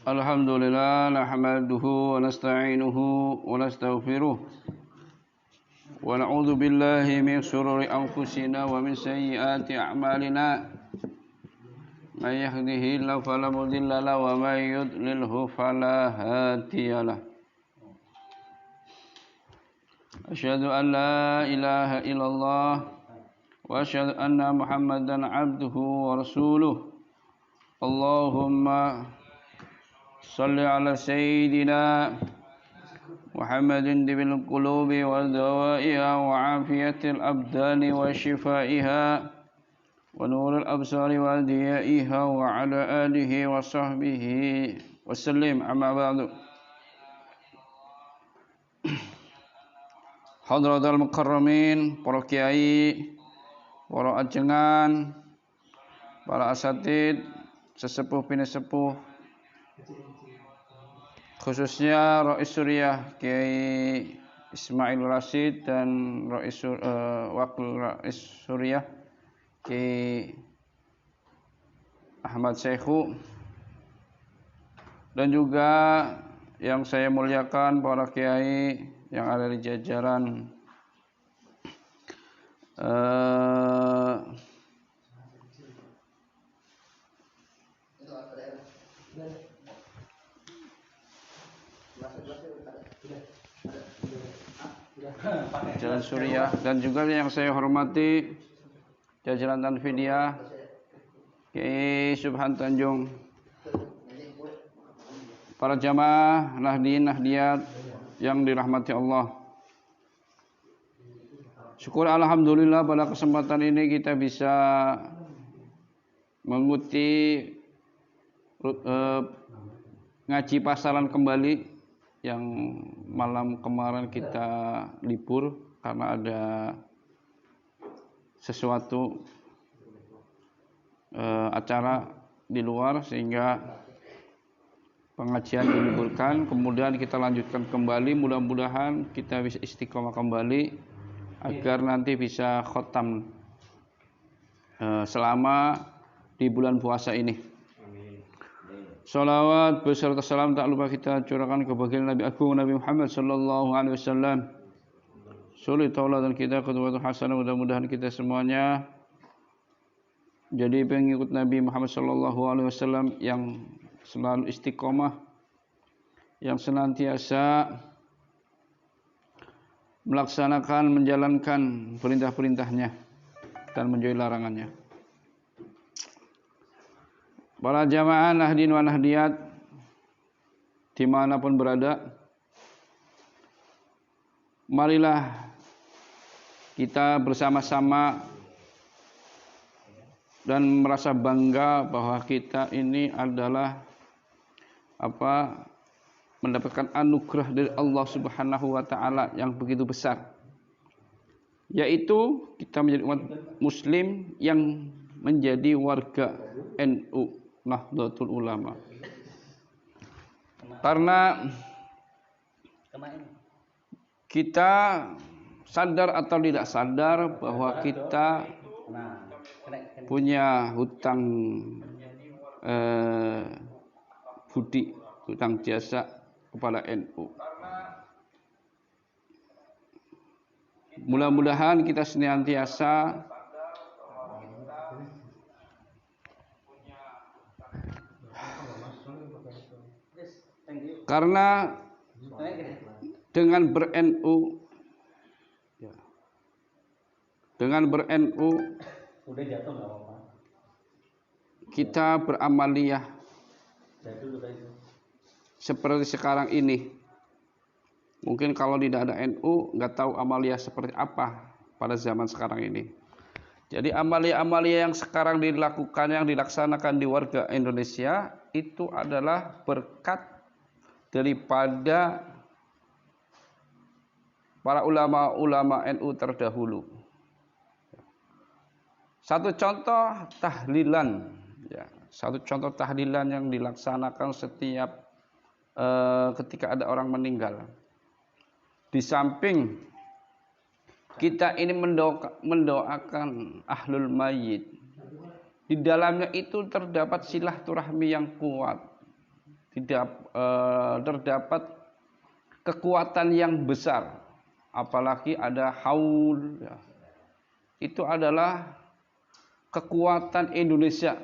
Alhamdulillah nahmaduhu wa nasta'inuhu wa nastaghfiruh wa na'udzu billahi min shururi anfusina wa min sayyiati a'malina may yahdihillahu fala mudilla lahu wa may yudlilhu fala hadiyalah. Asyhadu an la ilaha illallah wa asyhadu anna Muhammadan 'abduhu wa rasuluh. Allahumma shalli ala sayyidina Muhammadin dibil qulubi wa dawaiha wa afiyatil abdani wa shifaiha wa nuril absari wa diyaiha wa ala alihi wa sahbihi wa sallim. Amma ba'du. Hadratul mukarramin, para kiai, para ajengan, para asatid, sesepuh pinesepuh, khususnya Rais Suriah Kiai Ismail Rashid dan Wakil Rais Suriah Kiai Ahmad Syekhu, dan juga yang saya muliakan para kiai yang ada di jajaran Jalan Suriah, dan juga yang saya hormati jajaran Tanfidiyah Kiai Subhan Tanjung, para jamaah Nahdien Nahdiyat yang dirahmati Allah. Syukur alhamdulillah pada kesempatan ini kita bisa mengikuti ngaji pasaran kembali yang malam kemarin kita libur karena ada sesuatu acara di luar sehingga pengajian diliburkan. Kemudian kita lanjutkan kembali, mudah-mudahan kita bisa istiqomah kembali agar nanti bisa khotam selama di bulan puasa ini. Salawat beserta salam tak lupa kita curahkan kepada Nabi Agung Nabi Muhammad sallallahu alaihi wasallam. Suri tauladan kita qudwatun hasanah, mudah-mudahan kita semuanya jadi pengikut Nabi Muhammad sallallahu alaihi wasallam yang selalu istiqomah, yang senantiasa melaksanakan, menjalankan perintah-perintahnya dan menjauhi larangannya. Para jamaah Nahdien wa Nahdiyat dimanapun berada, marilah kita bersama-sama dan merasa bangga bahwa kita ini adalah mendapatkan anugerah dari Allah Subhanahu wa taala yang begitu besar, yaitu kita menjadi umat muslim yang menjadi warga NU Nahdlatul Ulama. Karena kita sadar atau tidak sadar bahwa kita punya hutang budi, hutang jasa kepada NU. Mudah-mudahan kita senantiasa karena dengan ber-NU kita beramaliyah seperti sekarang ini. Mungkin kalau tidak ada NU nggak tahu amaliyah seperti apa pada zaman sekarang ini. Jadi amaliyah-amaliyah yang sekarang dilakukan, yang dilaksanakan di warga Indonesia itu adalah berkat daripada para ulama-ulama NU terdahulu. Satu contoh tahlilan yang dilaksanakan setiap ketika ada orang meninggal. Di samping kita ini mendoakan ahlul mayyit, di dalamnya itu terdapat silaturahmi yang kuat. tidak terdapat kekuatan yang besar, apalagi ada haul. Ya. Itu adalah kekuatan Indonesia.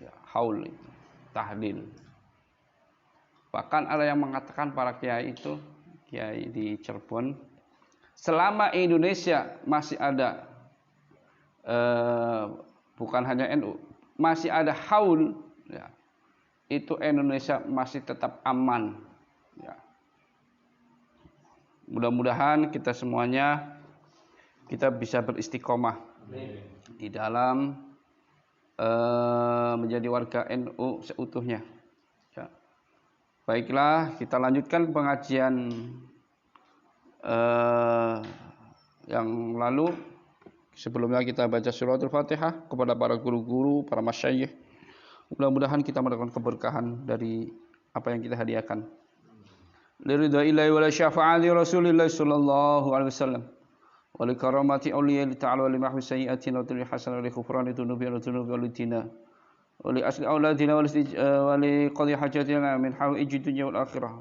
Ya, haul itu, tahlil. Bahkan ada yang mengatakan para kiai itu, kiai di Cirebon, selama Indonesia masih ada, bukan hanya NU, masih ada haul, ya, itu Indonesia masih tetap aman. Ya. Mudah-mudahan kita semuanya kita bisa beristiqomah di dalam menjadi warga NU seutuhnya. Ya. Baiklah, kita lanjutkan pengajian yang lalu. Sebelumnya kita baca suratul Fatihah kepada para guru-guru, para masyayikh. Mudah-mudahan kita mendapatkan keberkahan dari apa yang kita hadiahkan. Liridha ilahi wa la syafa'ati Rasulillah sallallahu alaihi wasallam. Wa li karamati awliya ta'ala wa li mahwi sayyi'atina wa li hasanati wa li khufrani dhunubi wa dhunubi wa li dina. Wa li asli auladina wa li qadhi hajatina min hawaiji dunya wal akhirah.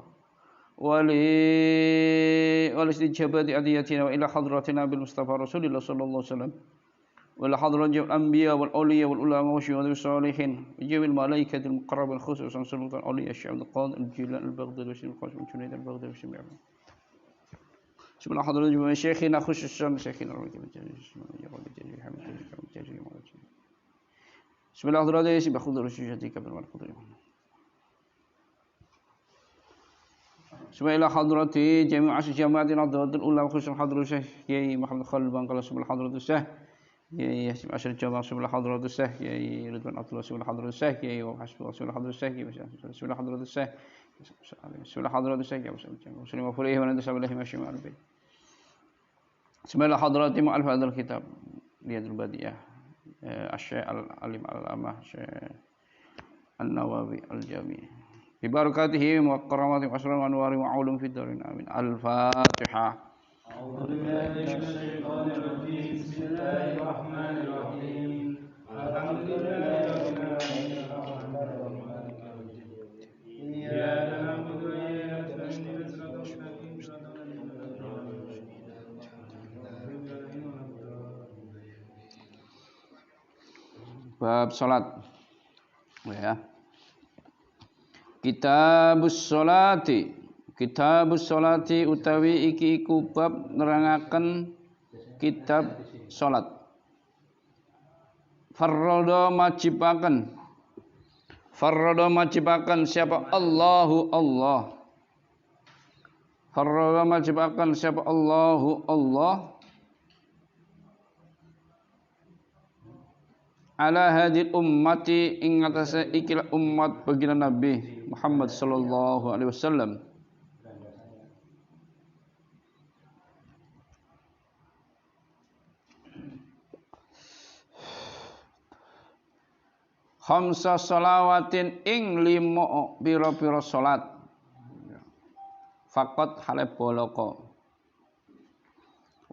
Wa li istijabati adiyatina wa ila hadratina bil Mustafa Rasulillah sallallahu alaihi wasallam. Wal hadratil anbiya wal awliya wal ulama wa syuhada salihin jamil malaikatil muqarrabin khususan sultan awliya syaikhul qadir al-jilan al-baghdadi wa syaikhul qasim junayd al-baghdadi wa syaikhul Bismillah hadratil jami'a syekhina khususan syekhina Bismillah hadratil sibah khudur syujatika bil marqud Bismillah hadratil jami'a jami'atin hadratil ulama khususan hadratil syekh Kiai Muhammad Khalil Bangkala subhanallah hadratil syekh يا ياسم عشر الجماعة سبحان حضرة الشيخ يا رضوان الله سبحان حضرة الشيخ يا وحسب سبحان حضرة الشيخ سبحان حضرة الشيخ سبحان حضرة الشيخ يا مسلم وفريه وندس بالله ماشي مع البيت بسم الله حضرات مؤلف هذا الكتاب رياض البديع الشيخ العليم العلامة الشيخ النووي الجامع ببركاته وكراماته وأسرار وأنوار وعلوم في الدارين آمين الفاتحة أعوذ بالله من الشيطان الرجيم بسم الله الرحمن الرحيم الحمد لله رب العالمين الرحمن الرحيم مالك يوم الدين إياك نعبد وإياك نستعين صراط المستقيم صراط الذين أنعمت عليهم Bab salat. Ya. Kitabus salati. Kitabus salati utawi iki iku bab nerangaken kitab salat. Farrada majibaken siapa Allahu Allah. Farrada majibaken siapa Allahu Allah. Ala hadil ummati ing atase ikilah umat baginda Nabi Muhammad sallallahu alaihi wasallam. Khamsa salawatin ing limo pira-pira salat. Faqat hale boloko.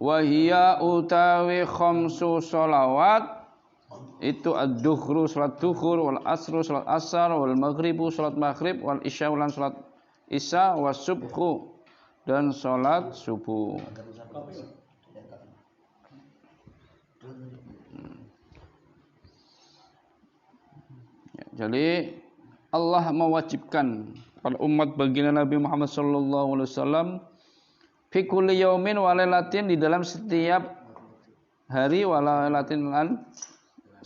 Wa hiya utawi khamsu salawat itu ad-duhru salat duhur wal asru salat asar wal maghribu salat maghrib wal isya lan salat isya was subhu dan salat subuh. Jadi Allah mewajibkan pada umat baginda Nabi Muhammad sallallahu alaihi wasallam fi kulli yaumin wa lailatin di dalam setiap hari wa lailatin lan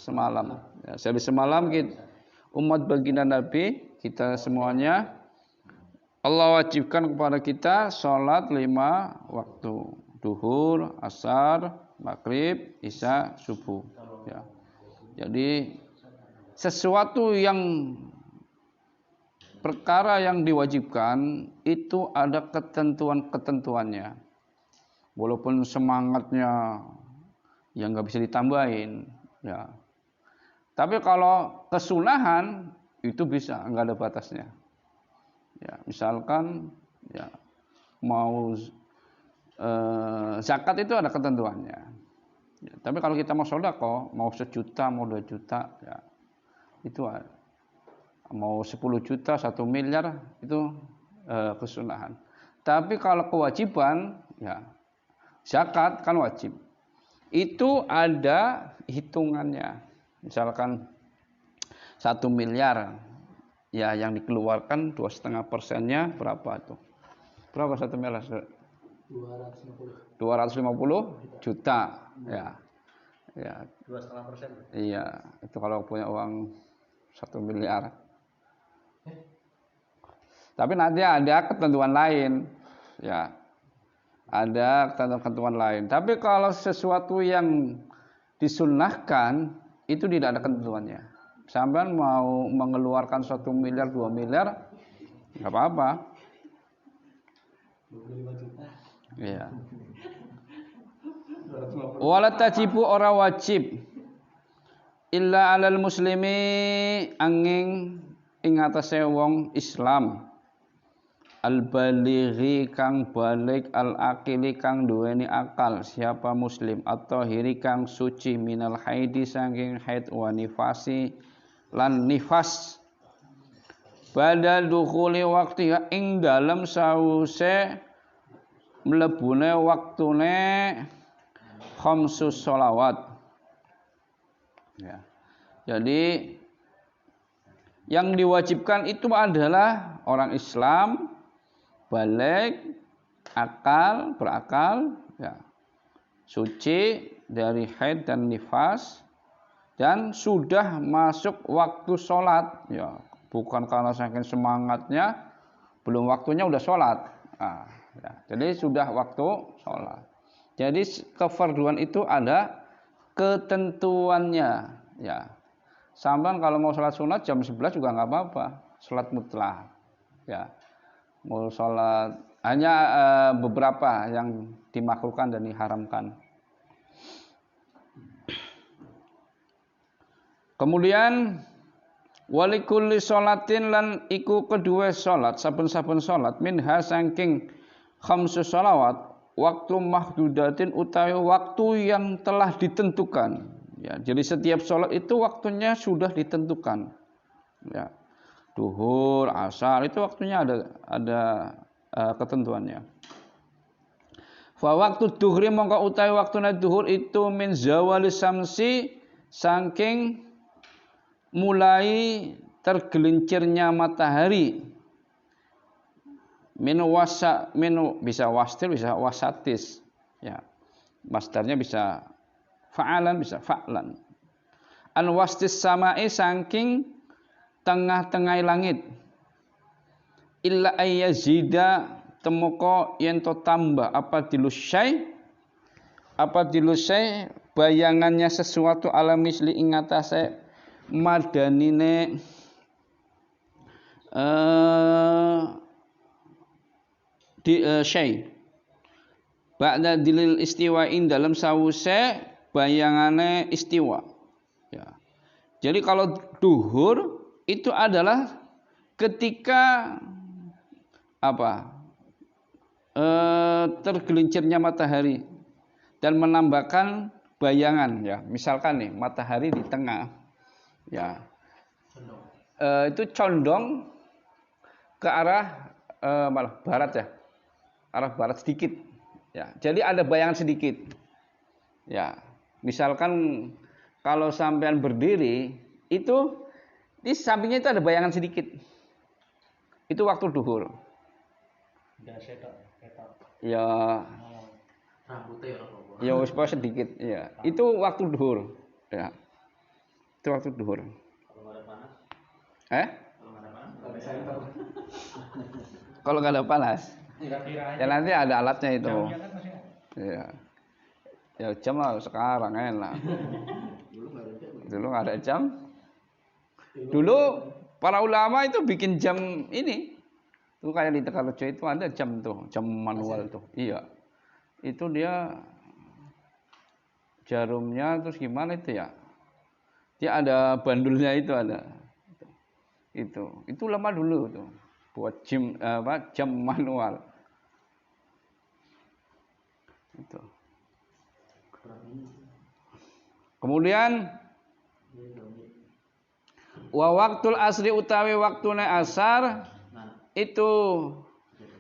semalam. Ya, sehari semalam kita umat baginda Nabi kita semuanya Allah wajibkan kepada kita salat 5 waktu. Duhur, asar, maghrib, isya, subuh. Ya. Jadi sesuatu yang perkara yang diwajibkan itu ada ketentuan-ketentuannya. Walaupun semangatnya yang nggak bisa ditambahin, ya. Tapi kalau kesunahan itu bisa, nggak ada batasnya. Ya, misalkan ya mau zakat itu ada ketentuannya. Ya, tapi kalau kita mau sedekah, mau 1 juta, mau 2 juta, ya itu mau 10 juta, 1 miliar itu kesunahan. Tapi kalau kewajiban, ya zakat kan wajib. Itu ada hitungannya. Misalkan 1 miliar, ya yang dikeluarkan 2,5%-nya berapa tuh? Berapa 1 miliar? 250 juta. Ya. Ya. 2,5%. Iya, itu kalau punya uang 1 miliar. Tapi nanti ada ketentuan lain. Ya. Ada ketentuan lain. Tapi kalau sesuatu yang disunnahkan itu tidak ada ketentuannya. Sampai mau mengeluarkan 1 miliar, 2 miliar, nggak apa-apa. 25 juta. Iya. Wala tajibu ora wajib illa alal muslimi angin ing atase wong Islam. Al-balighi kang balik, al-akili kang duweni akal, siapa muslim, atau hiri kang suci minal haidi saking haid wa nifasi lan nifas. Badal dukhuli waktu ing dalem sause mlebune waktune khamsus sholawat. Ya. Jadi yang diwajibkan itu adalah orang Islam balik, berakal, ya, suci dari haid dan nifas, dan sudah masuk waktu sholat, ya, bukan karena saking semangatnya belum waktunya udah sholat, nah, ya, jadi sudah waktu sholat. Jadi kefarduan itu ada ketentuannya, ya. Sampai kalau mau sholat sunat jam 11 juga nggak apa-apa, sholat mutlak, ya. Mau sholat hanya beberapa yang dimakruhkan dan diharamkan. Kemudian walikulli sholatin lan iku kedua sholat, saben-saben sholat minha saking khamsus sholawat waktu mahdudatin utawi waktu yang telah ditentukan. Ya, jadi setiap sholat itu waktunya sudah ditentukan. Ya. Duhur, asar itu waktunya ada ketentuannya. Fa waktu duhri mongko utawi waktuna duhur itu min zawali samsi saking mulai tergelincirnya matahari. Bisa wastir bisa wasatis. Ya. Masdarnya bisa fa'alan bisa fa'lan. An wastis sama'i saking tengah-tengah langit illa ayyazida temoko yen to tambah apa dilusai bayangannya sesuatu ala misli ing atase madanine syai ba'da dilil istiwain dalam sawuse bayangane istiwa, ya. Jadi kalau duhur itu adalah ketika tergelincirnya matahari dan menambahkan bayangan, ya. Misalkan nih matahari di tengah, ya, itu condong ke arah malah barat, ya, arah barat sedikit, ya. Jadi ada bayangan sedikit, ya. Misalkan kalau sampean berdiri itu di sampingnya itu ada bayangan sedikit. Itu waktu duhur. Ya. Ya wis sedikit, ya. Itu waktu duhur, ya. Itu waktu duhur. Kalau nggak ada panas? Kalau nggak ada panas? Ya nanti ada alatnya itu. Ya. Ya jam lah sekarang enak. Dulu nggak ada jam. Dulu para ulama itu bikin jam ini. Itu kayak di Tegalrejo itu ada jam tuh, jam manual tuh. Iya. Itu dia jarumnya terus gimana itu, ya? Dia ada bandulnya itu ada. Itu lama dulu tuh. Buat jam manual. Itu. Kemudian Wa waqtul asri utawi waktune asar itu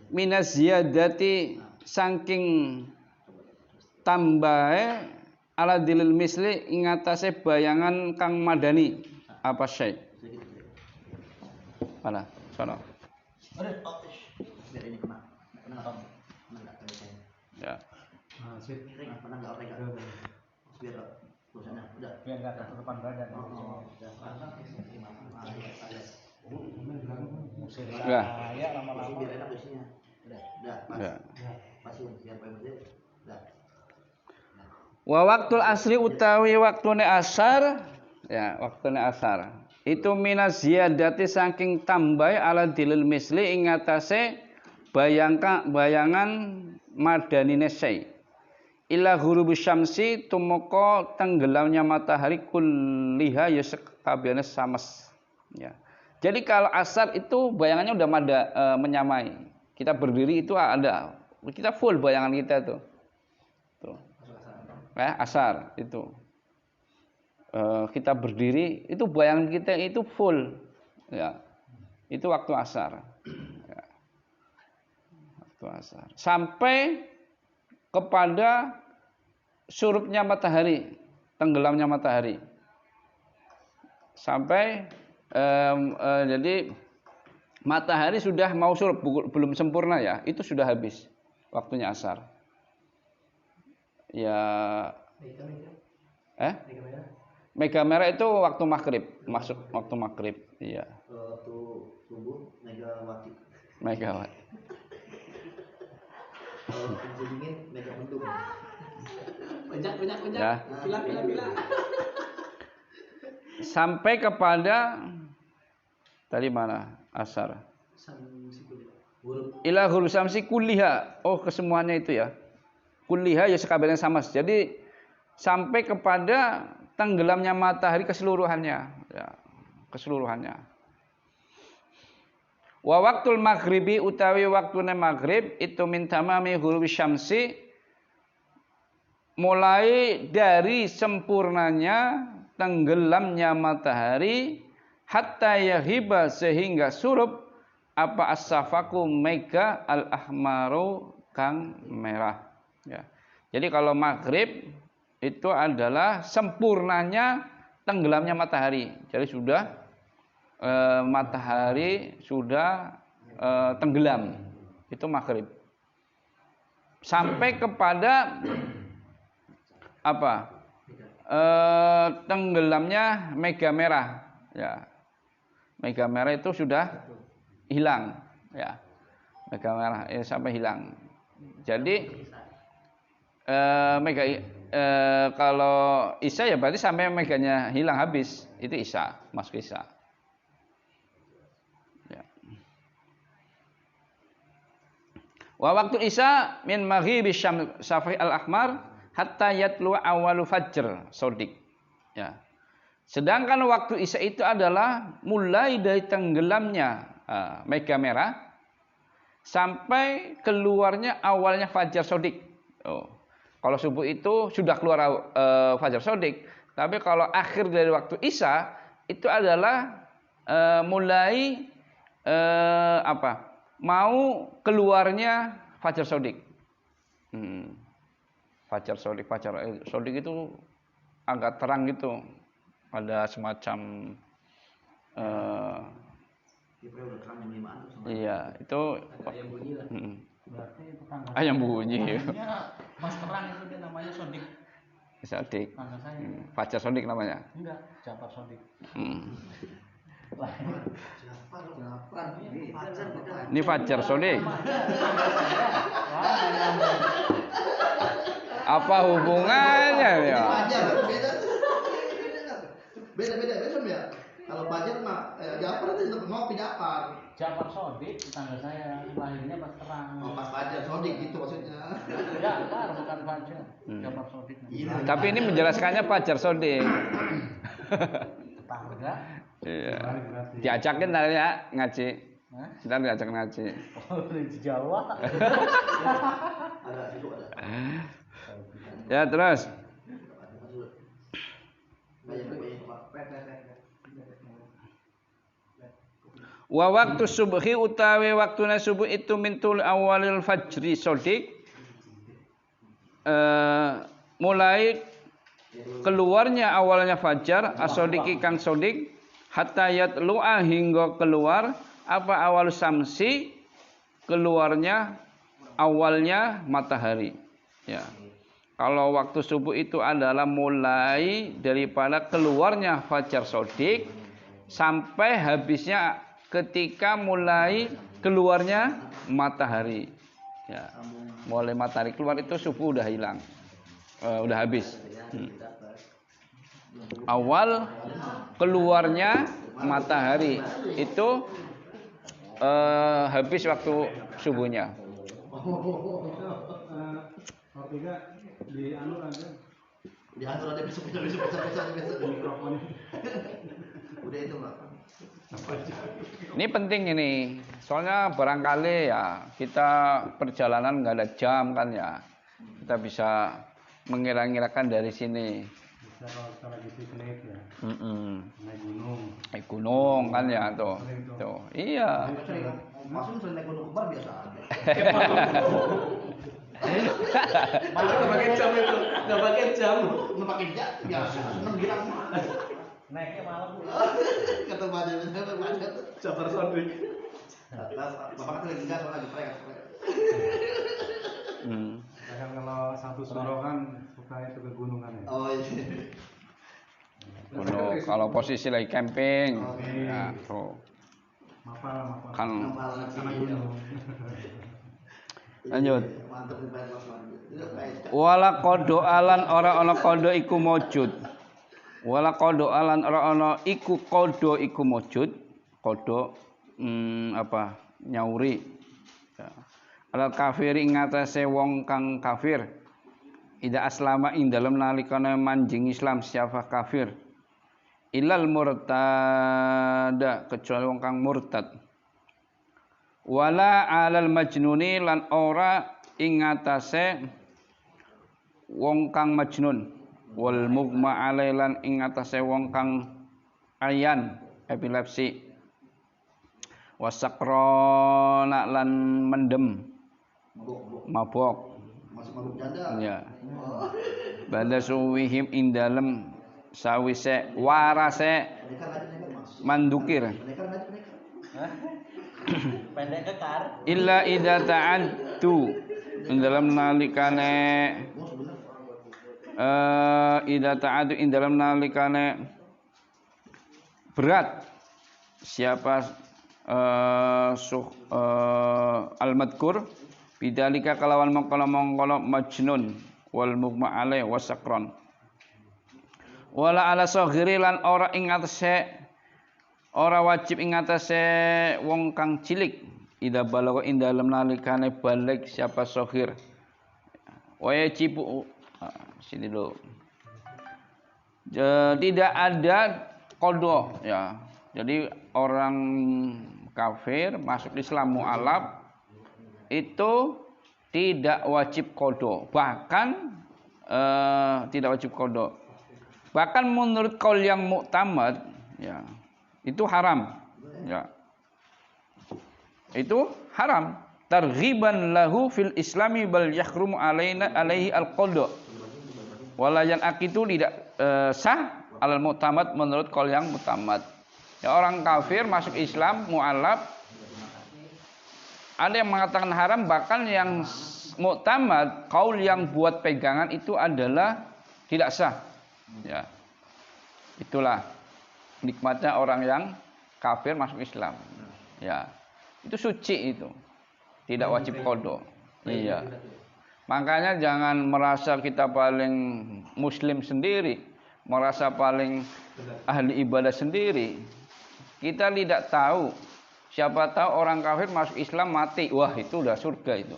minas ziyadati saking tambahe ala dilil misli ing atase bayangan kang madani apa syai. Mana? Sono. Biar ini kena Ya. sip. Pernah enggak oke kan? Biar tulisannya udah. Biar enggak ketutupan badan. Ya. Ya lama-lama. Biar enak isinya. Udah. Ya. Pasin biar pembersih. Udah. Wa waqtul asri utawi waktune asar, ya, waktune asar. Itu minas ziyadati saking tambahi ala dilil misli ing atase bayangan madanine syai. Ila ghurubi syamsi tumeka tenggelamnya matahari kulliha ya sakabehane sames. Ya. Jadi kalau asar itu bayangannya udah menyamai. Kita berdiri itu ada. Kita full bayangan kita tuh. Tuh. Asar itu. Kita berdiri itu bayangan kita itu full. Ya. Itu waktu asar. Ya. Waktu asar. Sampai kepada surupnya matahari, tenggelamnya matahari. Sampai jadi matahari sudah mau surup, belum sempurna ya, itu sudah habis waktunya asar. Ya, mega merah itu waktu maghrib, masuk waktu maghrib, iya. Waktu subuh megawati. Megawatt. Kalau musim dingin mega mendung. Penjak. Ya. Pila. Sampai kepada tadi mana asar. Ila huruf samsi kulliha. Oh, kesemuanya itu ya. Kulliha ya sekabehane sama. Jadi sampai kepada tenggelamnya matahari keseluruhannya, ya, keseluruhannya. Wa waqtul maghribi utawi waktune maghrib itu min tamami ghurubi syamsi, mulai dari sempurnanya tenggelamnya matahari hatta yahiba sehingga surup apa as-safaku mega al-ahmaru kang merah. Ya. Jadi kalau maghrib itu adalah sempurnanya tenggelamnya matahari. Jadi sudah matahari sudah tenggelam. Itu maghrib. Sampai kepada apa? Tenggelamnya mega merah. Ya. Mega merah itu sudah hilang. Ya. Mega merah sampai hilang. Jadi kalau isya ya berarti sampai meganya hilang habis, itu isya, masuk isya. Ya. Wa waktu isya min maghribi syafi al-ahmar hatta yatlu awalu fajr sodik. Ya. Sedangkan waktu isya itu adalah mulai dari tenggelamnya mega merah sampai keluarnya awalnya fajar sodik. Oh. Kalau subuh itu sudah keluar fajar sodik, tapi kalau akhir dari waktu isya itu adalah mulai mau keluarnya fajar sodik. Fajar sodik itu agak terang gitu, ada semacam iya itu ayam bunyi lah. Berarti itu tangga ayam bunyi. Mas terang itu dia namanya sodik. Sodik. Tangga saya. Fajar sodik namanya. Enggak, Jafar sodik. Ini fajar sodik. Apa hubungannya ya? Beda ya. Kalau Fajar mah Jafar itu tetap ngopi Jafar. Jafar sodik tetangga saya, lahirnya pas terang. Oh, pas Fajar sodik gitu maksudnya. Jafar bukan Fajar. Jafar sodik. Tapi ini menjelaskannya fajar sodik. Tetangga. Iya. Diajakin tadi ya ngaji. Kita diajak ngaji. Oh, di Jawa. Ada situ ada. Ya terus. Wa waktu subhi utawi waktuna subuh itu mintul awalil fajri sodik, mulai keluarnya awalnya fajar asodiki kang sodik hatta yatlu'a hingga keluar apa awal samsi, keluarnya awalnya matahari. Ya. Kalau waktu subuh itu adalah mulai daripada keluarnya fajar sodik sampai habisnya ketika mulai keluarnya matahari. Ya. Mulai matahari keluar itu subuh udah hilang, udah habis. Awal keluarnya matahari itu habis waktu subuhnya. Diatur aja besok mikrofonnya. Udah itu Pak. Ini penting ini, soalnya barangkali ya kita perjalanan nggak ada jam kan ya, kita bisa mengira-ngirakan dari sini. Bisa kalau kita lagi piknik ya, Naik gunung kan ya tuh. Iya. Maksudnya sering naik gunung kembar biasa aja. Malah nggak pakai jam itu, nggak pakai jam. Nggak pakai jam, biasa. Seneng bilang Naiknya malam. kata badan, Jabar sodik. Bapak kan lagi gas, lagi trek. Kan kalau satu suro kan suka itu ke gunungan ya. Oh iya. Gunung, kalau posisi lagi camping, ya tuh. Mapal. Kan Sama gunung. lanjut. Mantap di bayar Wala kodo alan ora ana kodo iku mujud. Wala kodo alan ora ana iku kodo iku mujud. Kodo apa? Nyauri. Ya. Al kafir ing atase wong kang kafir. Ida aslama ing dalem nalikane manjing Islam siapa kafir. Ilal murtada kecuali wong kang murtad. Wala alal majnuni lan ora ing atase wong kang majnun. Wal mugma alailan ing atase wong kang ayan epilepsi. Wasakrona lan mendem mabok. Masuk mabuk janda. Ya. Bada suwihim ing dalem sawise warase mandukir. Pendek kekar. Illa idza ta'addu ing dalam nalikane idza ta'addu ing dalam nalikane berat siapa al-madkur bidalika kalawan mongkolo majnun wal mugma alai wasakron wala ala saghiri lan ora ing atase ora wajib ing atase wong kang cilik ida balagha ing dalem nalikane balik siapa saghir wajib sini dulu tidak ada qada ya. Jadi orang kafir masuk Islam mu'alaf itu tidak wajib qada, bahkan tidak wajib qada. Bahkan menurut qaul yang muktamad ya, itu haram ya. Itu haram targhiban lahu fil islami bal yahrumu alaihi al-qada. Walayan akitu tidak sah alal muktamad menurut qaul yang muktamad. Ya, orang kafir masuk Islam mu'alaf ada yang mengatakan haram, bahkan yang muktamad qaul yang buat pegangan itu adalah tidak sah. Ya. Itulah nikmatnya orang yang kafir masuk Islam. Ya. Itu suci itu. Tidak wajib qada. Iya. Makanya jangan merasa kita paling muslim sendiri, merasa paling ahli ibadah sendiri. Kita tidak tahu. Siapa tahu orang kafir masuk Islam mati, wah itu udah surga itu.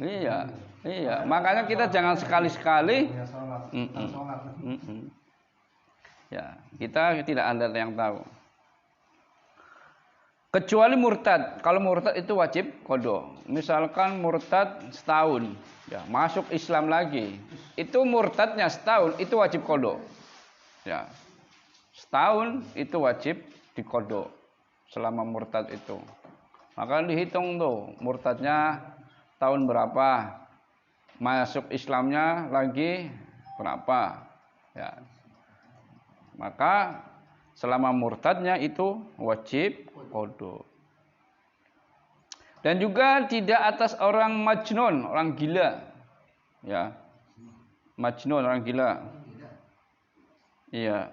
Iya, iya. Makanya kita jangan sekali-sekali. Ya, kita tidak ada yang tahu. Kecuali murtad. Kalau murtad itu wajib qada. Misalkan murtad setahun, ya, masuk Islam lagi. Itu murtadnya setahun, itu wajib qada. Ya. Setahun itu wajib diqada. selama murtad itu. Maka dihitung tuh murtadnya tahun berapa, masuk Islamnya lagi berapa, ya. Maka selama murtadnya itu wajib qada. Dan juga tidak atas orang majnun, orang gila, ya. Majnun, orang gila. Iya.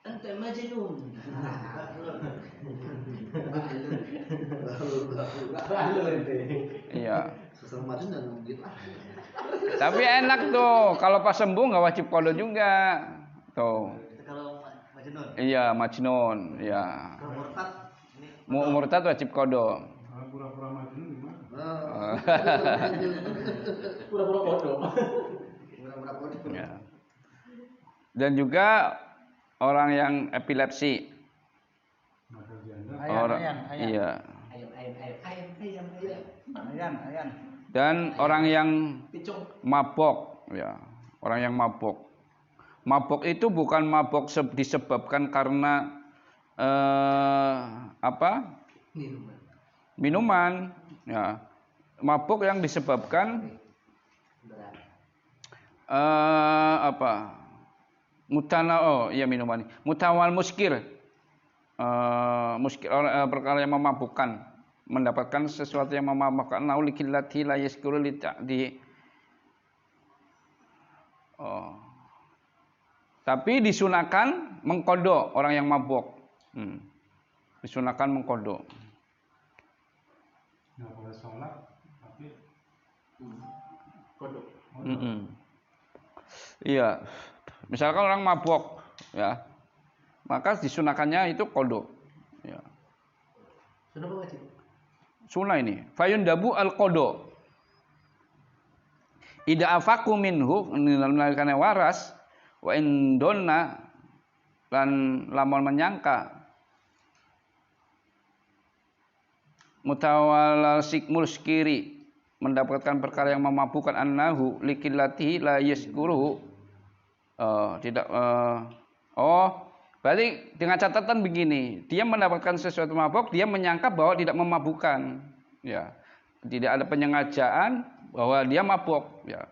Anta majnun. Iya. Sesama majnun gitu. Tapi enak tuh, kalau pas sembuh nggak wajib qada juga. Tuh. Kalau majnun. Iya, majnun, ya. Kalau murtad Murtad wajib qada. Kalau pura-pura majnun gimana? Pura-pura bodoh. Pura-pura bodoh. Ya. Dan juga orang yang epilepsi. Mata janda. Orang, iya. Ayan. Dan orang yang Picung. mabok, ya. Orang yang mabok. Mabok itu bukan mabok disebabkan karena minuman, ya. Mabok yang disebabkan minuman. Mutawal muskir. Perkara yang memabukkan, mendapatkan sesuatu yang memabukkan. Naulikillati la yaskuru li ta'di. Tapi disunahkan mengkodok orang yang mabok. Disunahkan mengkodok. Nggak boleh sholat, tapi Kodok. Iya. Misalkan orang mabok, ya. Maka disunahkannya itu kodok. Ya. Sudah apa wajib? Sunnah ini. Fayundabu al-qada. Ida afaku minhu menalkannya waras wa indonna lan lamun menyangka mutawallal sikmul skiri mendapatkan perkara yang memabukkan annahu likillatihi la yaskuru berarti dengan catatan begini, dia mendapatkan sesuatu mabuk, dia menyangka bahwa tidak memabukkan, ya, tidak ada penyengajaan bahwa dia mabuk, ya,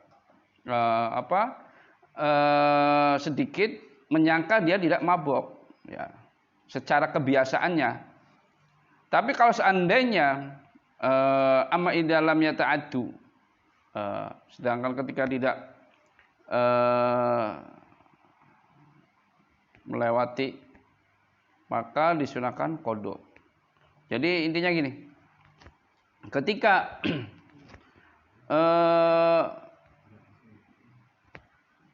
sedikit menyangka dia tidak mabuk, ya, secara kebiasaannya. Tapi kalau seandainya amma idalamnya ta'addu, sedangkan ketika tidak melewati, maka disunahkan qada. Jadi intinya gini, ketika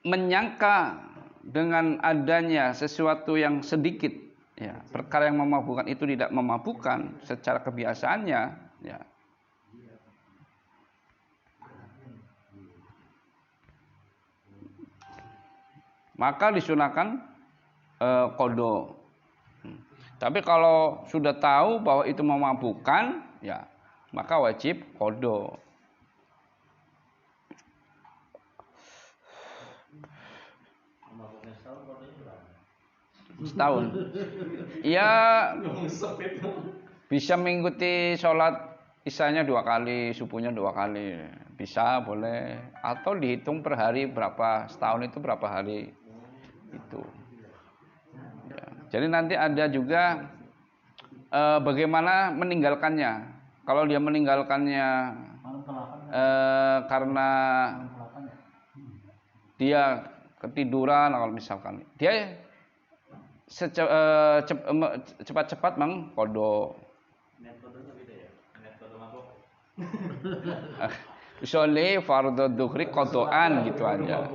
menyangka dengan adanya sesuatu yang sedikit, ya, perkara yang memabukkan itu tidak memabukkan secara kebiasaannya, ya, maka disunahkan qada. Tapi kalau sudah tahu bahwa itu memabukkan, ya, maka wajib qada. Setahun. Ya, bisa mengikuti sholat isanya 2 kali, subuhnya 2 kali, bisa, boleh. Atau dihitung per hari berapa, setahun itu berapa hari itu. Ya. Jadi nanti ada juga bagaimana meninggalkannya. Kalau dia meninggalkannya karena dia ketiduran, kalau misalkan dia cepat-cepat mengqada. Niat kodonya beda ya. Niat kodo mabuk. Usolli fardhu dhuhri qadaan gitu aja.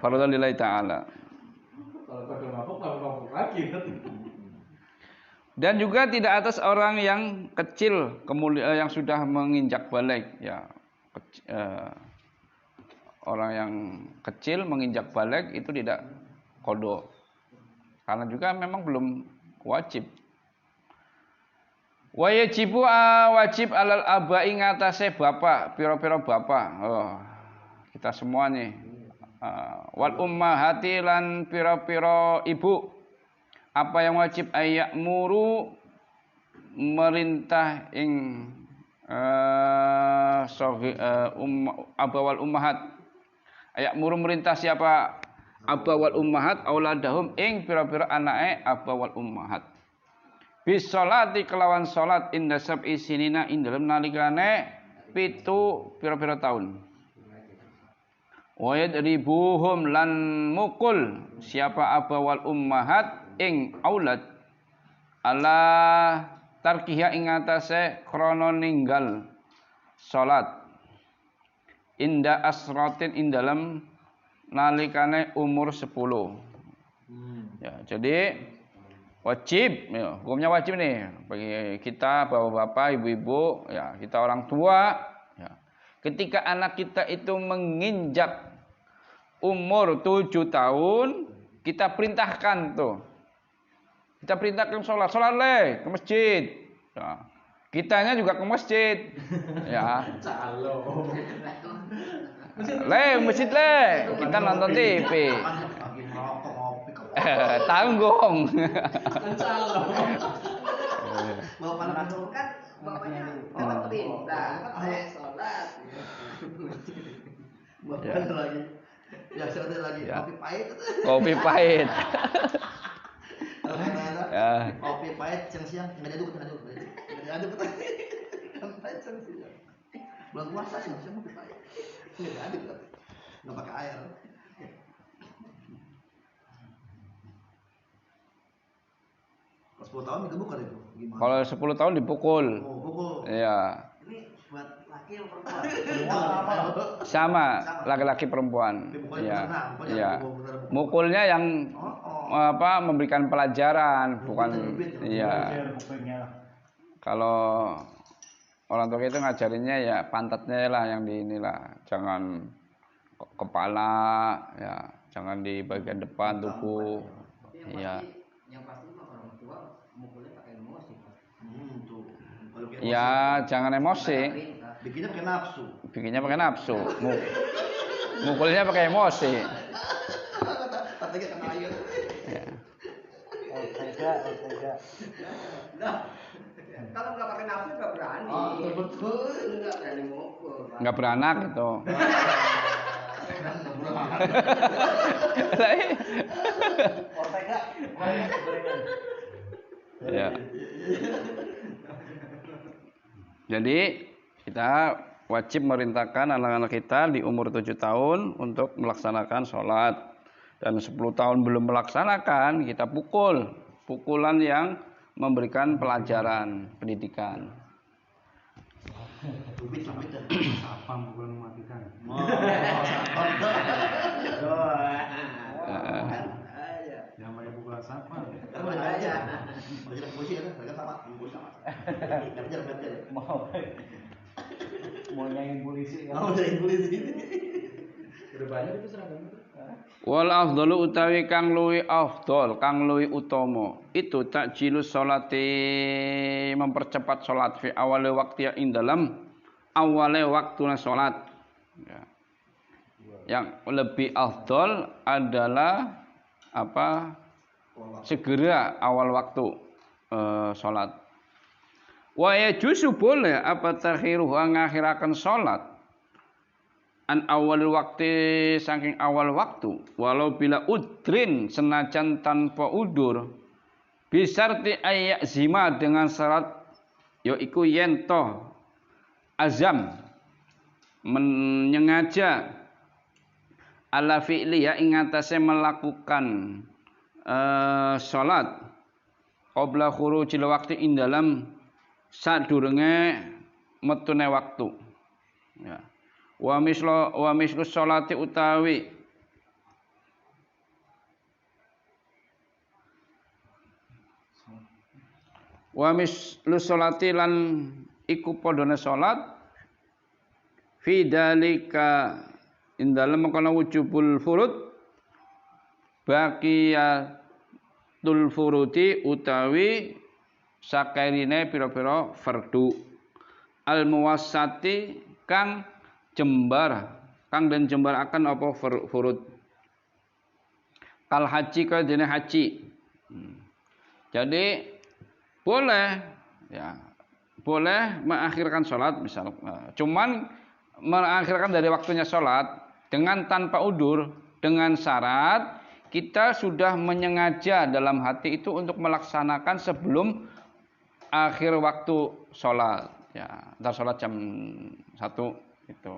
Fardhu lillahi ta'ala. Kalau kodo mabuk lagi. Dan juga tidak atas orang yang kecil yang sudah menginjak balik, ya. Orang yang kecil menginjak balik itu tidak qada. Karena juga memang belum wajib. Wajibu wajib alal abai ngatasé bapak, pira-pira bapak. Kita semua nih. Wal ummahati lan pira-pira ibu. Apa yang wajib ayak muru merintah ing abawal ummahat. Ayak muru merintah siapa abawal ummahat auladahum ing pira-pira anake abawal ummahat. Bis sholati kelawan salat inda sab'i sinina ing dalem nalikane 7 pira-pira taun. Wa yadribuhum lan mukul siapa abawal ummahat ing aulad ala tarkiha ing atase krana ninggal salat inda asratin ing dalem nalikane umur 10. Ya, jadi wajib ya, hukumnya wajib nih bagi kita bapak-bapak, ibu-ibu, ya, kita orang tua ya. Ketika anak kita itu menginjak umur 7 tahun, kita perintahkan tuh. Kita perintahkan sholat le ke masjid. Ya. Kitanya juga ke masjid. Ya. Le, masjid le. Kita nonton TV. Tanggung. Bapak kan bapaknya kata perintah, saya sholat. Bapak lagi. Ya, saya lagi kopi pahit. Kopi pahit. Ya. Kopi pahit siang-siang enggak aduk. Enggak aduk. Kopi pahit siang-siang. Bulan puasa siang-siang kopi pahit. Enggak aduk. Enggak pakai air. Kalau 10 tahun dipukul itu gimana? Kalau 10 tahun dipukul. Oh, pukul. Iya. Ini buat laki atau perempuan? Sama, laki-laki perempuan. Iya. Iya. Mukulnya yang memberikan pelajaran, bukan iya. Kalau orang tua itu ngajarinnya ya pantatnya lah yang di inilah, jangan kepala ya, jangan di bagian depan tubuh. Iya. Yang pasti orang tua mukulnya pakai emosi. Ya, jangan emosi. Bikinnya pakai nafsu. Bikinnya pakai nafsu. Mukulnya pakai emosi. Tapi kena air. Ya. Nah, kalau nggak pakai nafsu nggak berani. Oh, betul. Nggak berani mukul. Nggak beranak gitu. Ya. Jadi kita wajib merintahkan anak-anak kita di umur 7 tahun untuk melaksanakan sholat. Dan 10 tahun belum melaksanakan, kita pukul. Pukulan yang memberikan pelajaran, pendidikan. Apa bukan mematikan? Yang banyak pukulan siapa? Mau nyanyi polisi kan? Mau jadi polisi. Berbanyak itu seragam itu. Wal afdalu utawi kang luwi afdal, kang luwi utama itu takjilus sholati, mempercepat salat fi awal waktu ing dalam awale waktuna salat. Ya. Yang lebih afdal adalah apa? Segera awal waktu salat. Wa yajuzu boleh apa takhiruha ngakhiraken salat an awal waktu saking awal waktu walau bila udrin senajan tanpa udur bisarti ayak zima dengan syarat yaiku yen toh azam menyengaja ala fi'li ya ing atase melakukan salat qabla khurujil waqti ing dalam sadurunge metune waktu ya. Wa mislu sholati utawi wa mislu sholati lan iku padane salat fi dalika indalem kana wujubul furud baqiyatul furudi utawi sakairine pira-pira fardu al muwassati kang dan jembar akan apa furud kal haji ka dene haji. Jadi boleh Ya. Boleh mengakhirkan sholat misal. Cuman mengakhirkan dari waktunya sholat dengan tanpa udur, dengan syarat kita sudah menyengaja dalam hati itu untuk melaksanakan sebelum akhir waktu sholat. Ya, ntar sholat jam 1 itu.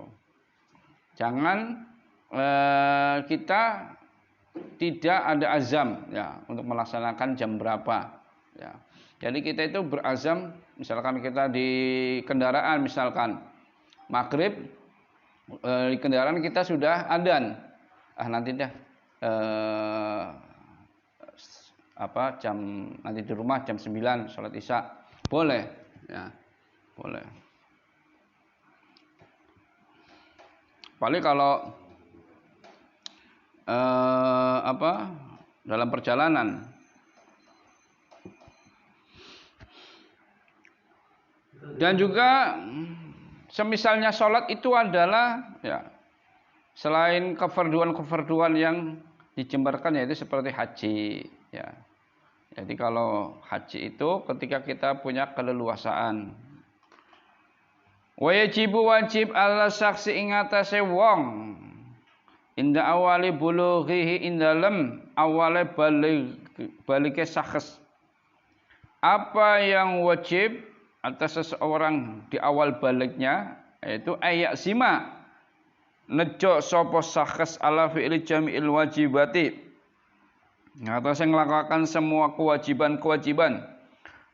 Jangan kita tidak ada azam ya untuk melaksanakan jam berapa. Ya. Jadi kita itu berazam, misalkan kita di kendaraan, misalkan maghrib di kendaraan kita sudah adzan. Nanti dah jam nanti di rumah jam 9 sholat isya. Boleh, ya. Boleh. Paling kalau dalam perjalanan. Dan juga semisalnya sholat itu adalah ya selain kefarduan yang dijembarkan yaitu seperti haji ya. Jadi kalau haji itu ketika kita punya keleluasaan. Wajib ala saksi ingatase wong inda awali bulughihi indalem awale balike sakhs. Apa yang wajib atas seseorang di awal baliknya yaitu ayak sima nejo sapa sakhs ala fi'li jami'il wajibati ngatas nglakoni semua kewajiban-kewajiban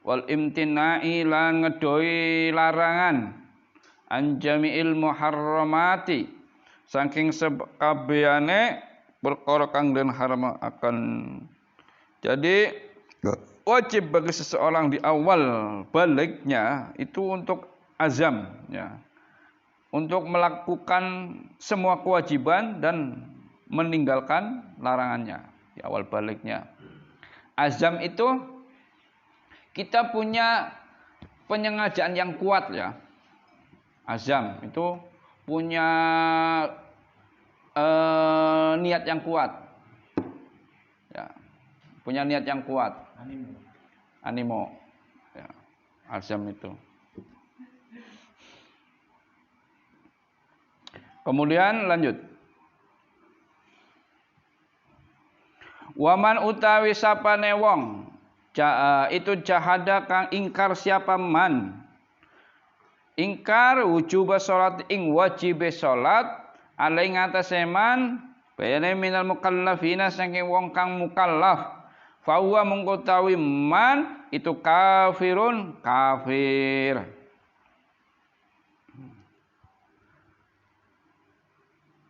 wal imtina'i lan ngedoi larangan an jami'il muharramati saking sekabehane perkara kang den haram akan. Jadi wajib bagi seseorang di awal baliknya itu untuk azam ya. Untuk melakukan semua kewajiban dan meninggalkan larangannya di awal baliknya. Azam itu kita punya penyengajaan yang kuat ya. Azam itu punya niat yang kuat. Ya. Punya niat yang kuat. Animo. Ya. Azam itu. Kemudian lanjut. Waman utawi sapane wong itu jahada kang ingkar siapa man. Ingkar wujuba salat ing wajibe salat alai ngatasé man bayane minal mukallafina saking wong kang mukallaf. Fa huwa mungkotawi man itu kafirun kafir.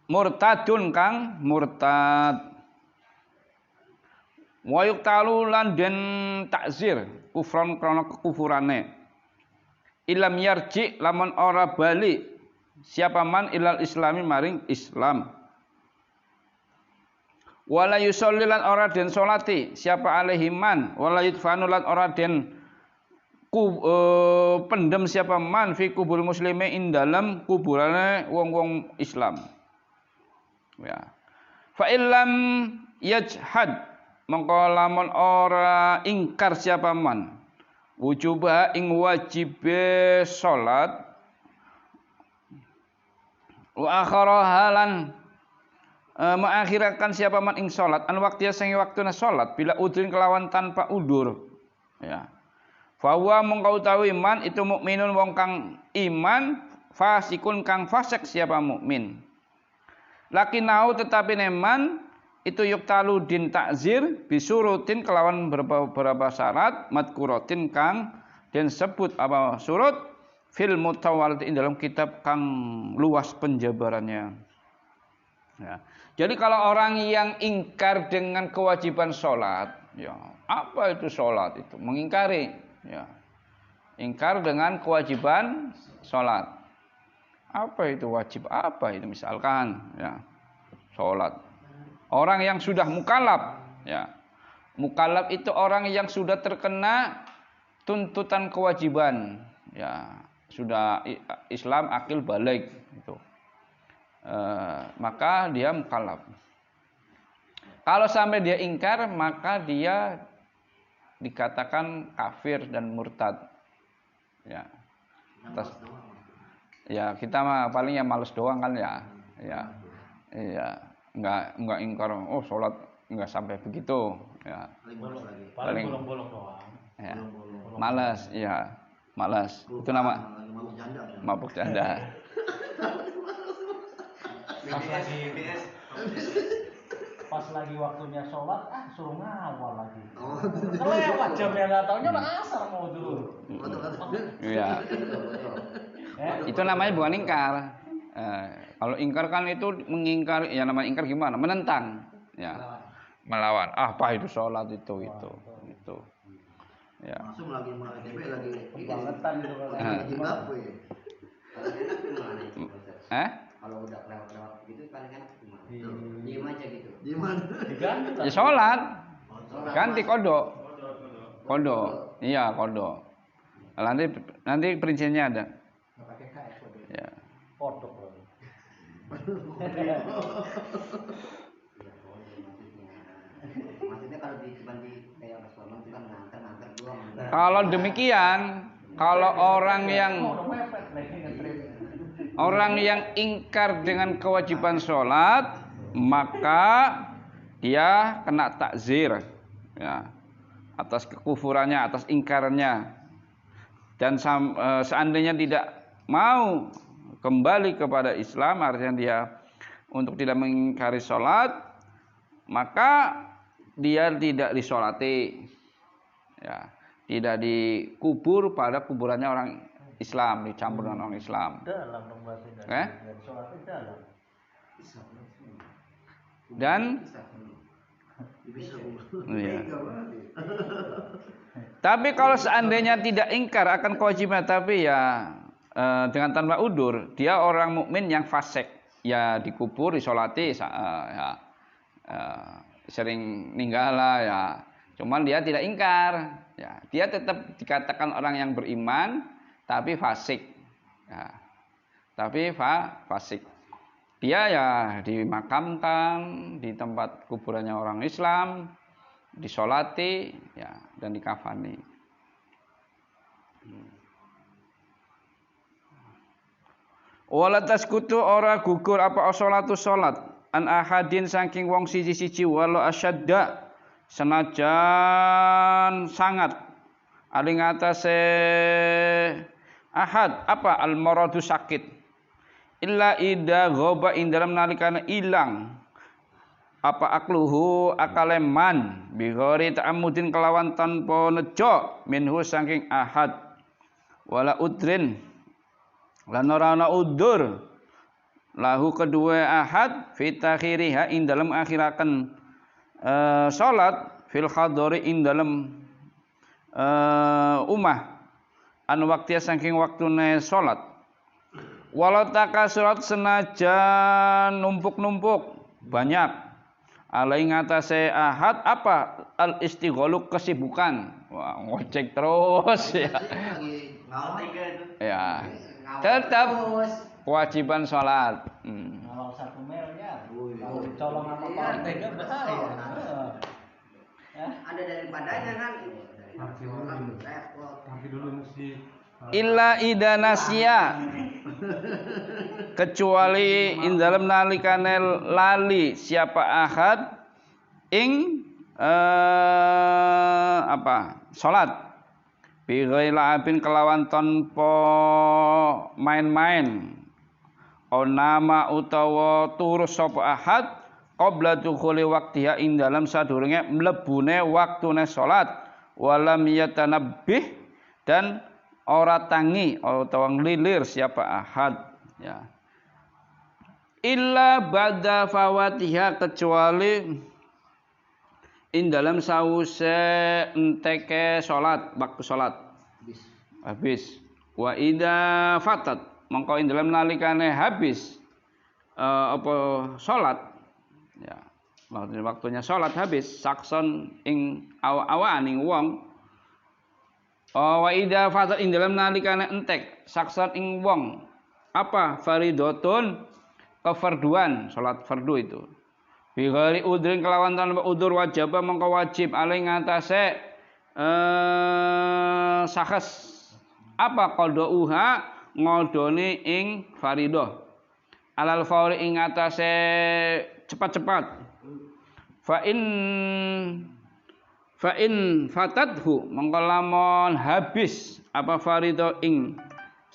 Murtadun kang murtad. Wa yuqtalu lan den takzir kufran krana kekufurane. Ilam yarji lamun ora bali siapa man ilal islami maring Islam. Wala yusolli lan ora den salati siapa alaihi man wala yudfanu lan ora den pendem siapa man fi kubur muslime ing dalam kuburane wong-wong Islam. Ya. Fa illam yajhad mongko lamun ora ingkar siapa man wujubah ing wajibe salat wa akharaha lan mengakhirkan siapa man ing salat an waqtiya sing waktuna salat bila udrin kelawan tanpa udur ya fa wa mongko utawi man itu mukminun wong kang iman fasikun kang fasik siapa mukmin lakinau tetapi neman itu yuktalu din takzir bisurutin kelawan beberapa syarat madkuratin kang den sebut apa surut fil mutawalid dalam kitab kang luas penjabarannya ya. Jadi kalau orang yang ingkar dengan kewajiban sholat ya apa itu sholat itu mengingkari ya ingkar dengan kewajiban sholat apa itu wajib apa itu misalkan ya sholat. Orang yang sudah mukallaf, ya. Mukallaf itu orang yang sudah terkena tuntutan kewajiban, ya. Sudah Islam akil balik itu. Maka dia mukallaf. Kalau sampai dia ingkar, maka dia dikatakan kafir dan murtad. Ya. Atas, ya kita mah paling ya males doang kan ya. Ya. Iya. Enggak ingkar, oh sholat enggak sampai begitu. Ya. Paling bolong-bolong doang. Ya. Malas, iya. Malas. Itu nama mabuk janda. Pas lagi waktunya sholat, suruh ngawal lagi. Kelewat jamnya nggak taunya udah asar mau dulu. Iya. Itu namanya bukan ingkar. Kalau ingkar kan itu mengingkar, ya namanya ingkar gimana? Menentang. Ya. Melawan. Apa itu sholat itu. Ya. Langsung lagi Kebangetan itu Kalau udah lewat gitu paling enak gimana? Diem aja gitu. diganti Ya sholat. Ganti kodok. Iya kodok. Nanti perinciannya ada. Ya. kodok. Maksudnya kalau di kayak restoran itu kan nganter dua. Kalau demikian, kalau orang yang ingkar dengan kewajiban sholat, maka dia kena takzir, ya, atas kekufurannya, atas ingkarannya. Dan seandainya tidak mau kembali kepada Islam, artinya dia untuk tidak mengingkari sholat, maka dia tidak disolati, ya, tidak dikubur pada kuburannya orang Islam, dicampur dengan orang Islam. Dalam dong berarti. Sholatnya dalam. Dan iya. Tapi kalau seandainya tidak ingkar akan kewajiban, tapi ya dengan tanpa udur, dia orang mukmin yang fasik, ya dikubur, disolati, sering ninggal lah ya. Cuman dia tidak ingkar, ya. Dia tetap dikatakan orang yang beriman, tapi fasik, ya. Tapi fasik. Dia ya dimakamkan di tempat kuburannya orang Islam, disolati, ya, dan dikafani. Wala taskutu ora gugur apa sholatu sholat an ahadin saking wong siji-siji walau asyadda senajan sangat ali ngatasé ahad apa al maradu sakit illa ida ghaba ing dalam nalikane ilang apa akluhu akaleman bi ghairi ta'ammudin kelawan tanpa nejo minhu saking ahad wala udrin lan ora ana udur lahu kedua ahad fi takhiriha ing dalam akhiraken salat fil hadari ing dalam umah an waktiya saking waktune salat walau takasurat senajan numpuk-numpuk banyak alai ngatasé ahad apa al istighalu kesibukan. Wah, ngocek terus ya. Ya. Tetap kewajiban sholat. Kalau satu mil ya, kalau dicolong sama partai kan bahaya. Ada daripadanya kan. Parkir dulu mesti. Illa idanasia kecuali in dalam nalikane lali siapa ahad ing salat bi ghairi la'abin kelawan tanpa main-main nama utawa turus sapa ahad qabla dukhuli waqtiha ing dalam sadurunge mlebune waktune salat walam yatanabbih dan ora tangi utawa nglilir siapa ahad ya illa ba'da fawatiha kecuali in dalam sause enteke salat waktu salat habis wa idza fatat mongko in dalam nalikane habis salat ya waktunya salat habis sakson ing awaning wong wa idza fatat ing dalam nalikane entek saksan ing wong apa faridatun kefarduan salat fardu itu bi ghairi udrin kelawan tanpa udur wajib mongko wajib alai ngatasé sakhs Apa qadauha ngodone ing faridah. Alal fauri ing atase cepat-cepat. Fa in fatadhu mongko lamun habis apa faridah ing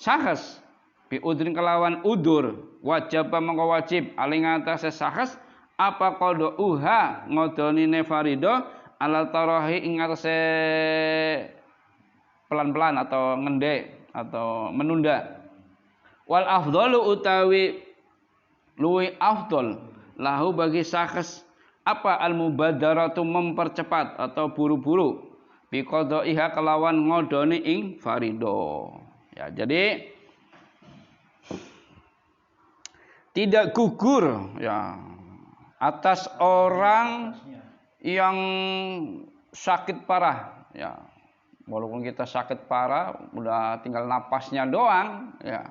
sahas bi udrin kelawan udur wajib mongko wajib aling atase sahas apa qadauha ngodonine faridah alal tarahi ing atase pelan-pelan atau ngendek atau menunda. Wal afdalu utawi luwi afdal lahu bagi sahas apa al mubadaratu mempercepat atau buru-buru bi qadaiha kelawan ngodoni ing farido. Ya, jadi tidak gugur ya atas orang yang sakit parah ya. Walaupun kita sakit parah udah tinggal napasnya doang ya.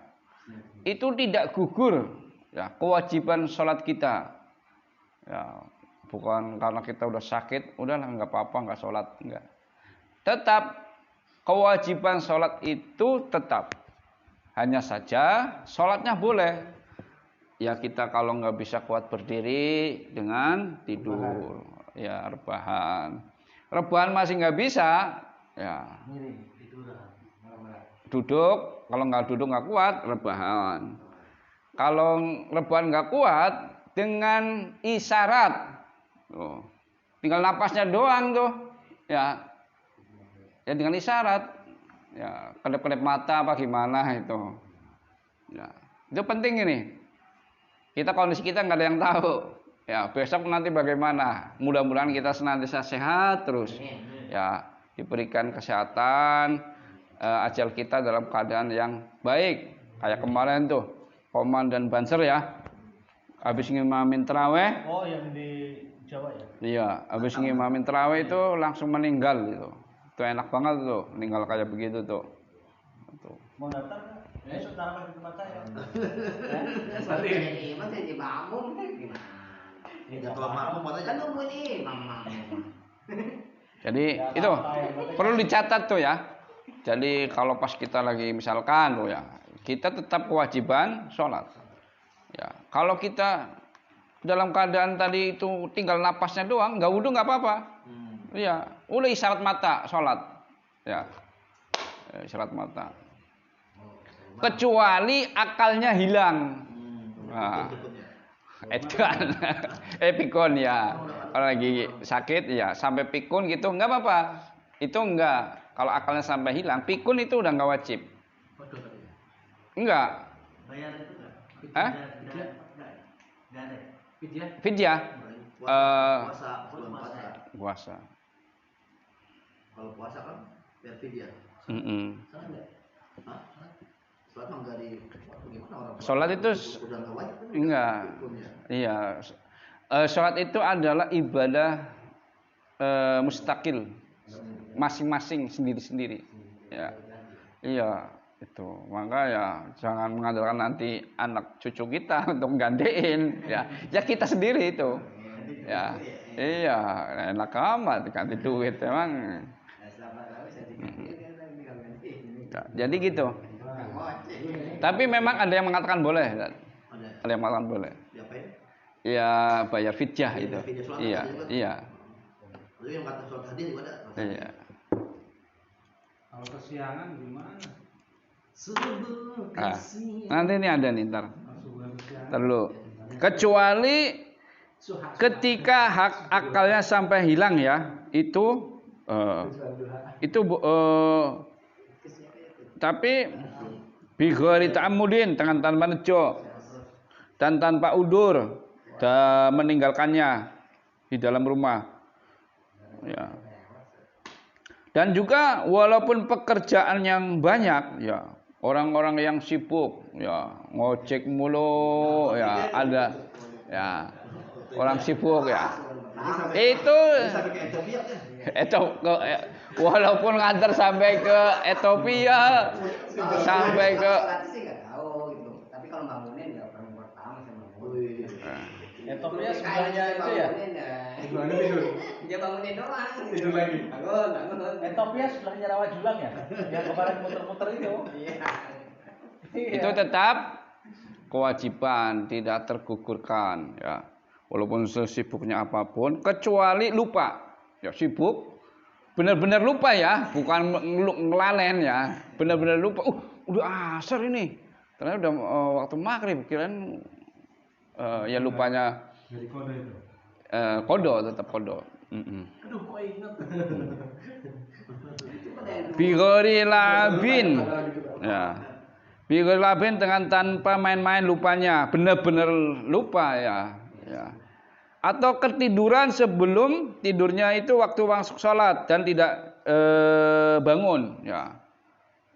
Itu tidak gugur ya kewajiban sholat kita. Ya, bukan karena kita udah sakit, udahlah nggak apa-apa nggak sholat, enggak. Tetap kewajiban sholat itu tetap. Hanya saja sholatnya boleh. Ya kita kalau nggak bisa kuat berdiri dengan tidur, ya rebahan. Rebahan masih nggak bisa, ya duduk. Kalau nggak duduk nggak kuat, rebahan. Kalau rebahan nggak kuat dengan isyarat. Tuh. Tinggal napasnya doang tuh. Ya dengan isyarat. Ya, kedip-kedip mata apa gimana itu. Ya, itu penting ini. Kondisi kita nggak ada yang tahu. Ya, besok nanti bagaimana? Mudah-mudahan kita senantiasa sehat terus. Ya, diberikan kesehatan, ajal kita dalam keadaan yang baik. Kayak kemarin tuh, Komandan Banser ya. Habis ngimamin tarawih. Oh, yang di Jawa ya? Iya, habis ngimamin tarawih itu langsung meninggal gitu. Itu enak banget tuh, meninggal kayak begitu tuh. Tuh. Mau daftar nggak? Besok taruh di tempat saya. Jadi imam jadi makmum gimana? Ya kalau makmum Kan nungguin imam. Jadi itu perlu dicatat tuh ya. Jadi kalau pas kita lagi misalkan tuh ya, kita tetap kewajiban sholat. Ya, kalau kita dalam keadaan tadi itu tinggal napasnya doang, nggak wudu nggak apa-apa. Iya, udah isyarat mata sholat. Ya, isyarat mata. Kecuali akalnya hilang. Nah, edan, pikun ya. Kalau lagi sakit ya sampai pikun gitu nggak apa-apa. Itu enggak. Kalau akalnya sampai hilang, pikun itu udah nggak wajib. Enggak. Bayar itu nggak? Hah? Nggak ada. Fidyah. puasa. Puasa. Kalau puasa kan biar fidyah. Salah enggak? Hah? Sholat mah enggak di gimana orang? Sholat itu udah enggak wajib kan? enggak. Iya. Sholat itu adalah ibadah mustakil. Masing-masing sendiri-sendiri. Ya. Iya, itu. Maka ya jangan mengandalkan nanti anak cucu kita untuk gantiin ya. Ya kita sendiri itu. Ya. Iya, enak amat ganti duit emang. Jadi gitu. Tapi memang ada yang mengatakan boleh. Ada yang mengatakan boleh. Ya bayar fidyah itu. Iya, iya. Lalu yang kata sholat hadis juga ada. Iya. Kalau kesiangan gimana? Nanti ini ada nih ntar. Terlalu. Kecuali ketika hak akalnya sampai hilang ya, itu tapi bighairi ta'ammudin dengan tanpa nejo dan tanpa udur dan meninggalkannya di dalam rumah. Ya. Dan juga walaupun pekerjaan yang banyak ya, orang-orang yang sibuk ya, ngojek mulu ya, ada ya, orang sibuk ya. Itu walaupun ngantar sampai ke Ethiopia, sampai ke Tapi kalau bangunin ya orang pertama sama bangunin. Ethiopia sebenarnya itu ya. Gimana tidur? Dia bangunin doang. Tidur lagi. Bangun. Topia sebelahnya rawa julang ya? Yang kemarin muter-muter itu. Iya. Itu tetap kewajiban, tidak tergugurkan ya. Walaupun sesibuknya apapun, kecuali lupa. Ya sibuk, benar-benar lupa ya, bukan ngelalen ya. Benar-benar lupa. Udah asar ini. Ternyata udah waktu maghrib, kirain ya lupanya. Jadi kode itu. Kodo, tetap kodo. Aduh, kok inget. Bigori labin. Ya. Bigori labin dengan tanpa main-main lupanya, benar-benar lupa ya. Ya. Atau ketiduran sebelum tidurnya itu waktu masuk sholat dan tidak bangun ya.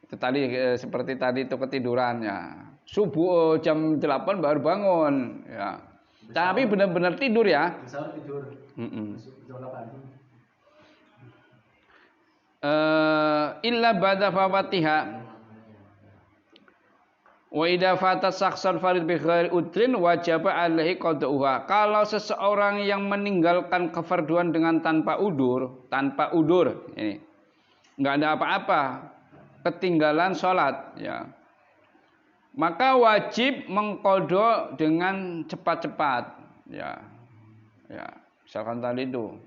Itu tadi seperti tadi itu ketidurannya. Subuh jam 8 baru bangun ya. Tapi benar-benar tidur ya. Misalnya tidur. Jam 8. Illa ba'da fawatiha. Wa idza fatat saksan farid bi ghairi udrin wajib alaihi qada'uha. Kalau seseorang yang meninggalkan kefarduan dengan tanpa udur ini. Enggak ada apa-apa, ketinggalan salat ya. Maka wajib mengqada dengan cepat-cepat ya. Ya, misalkan tadi itu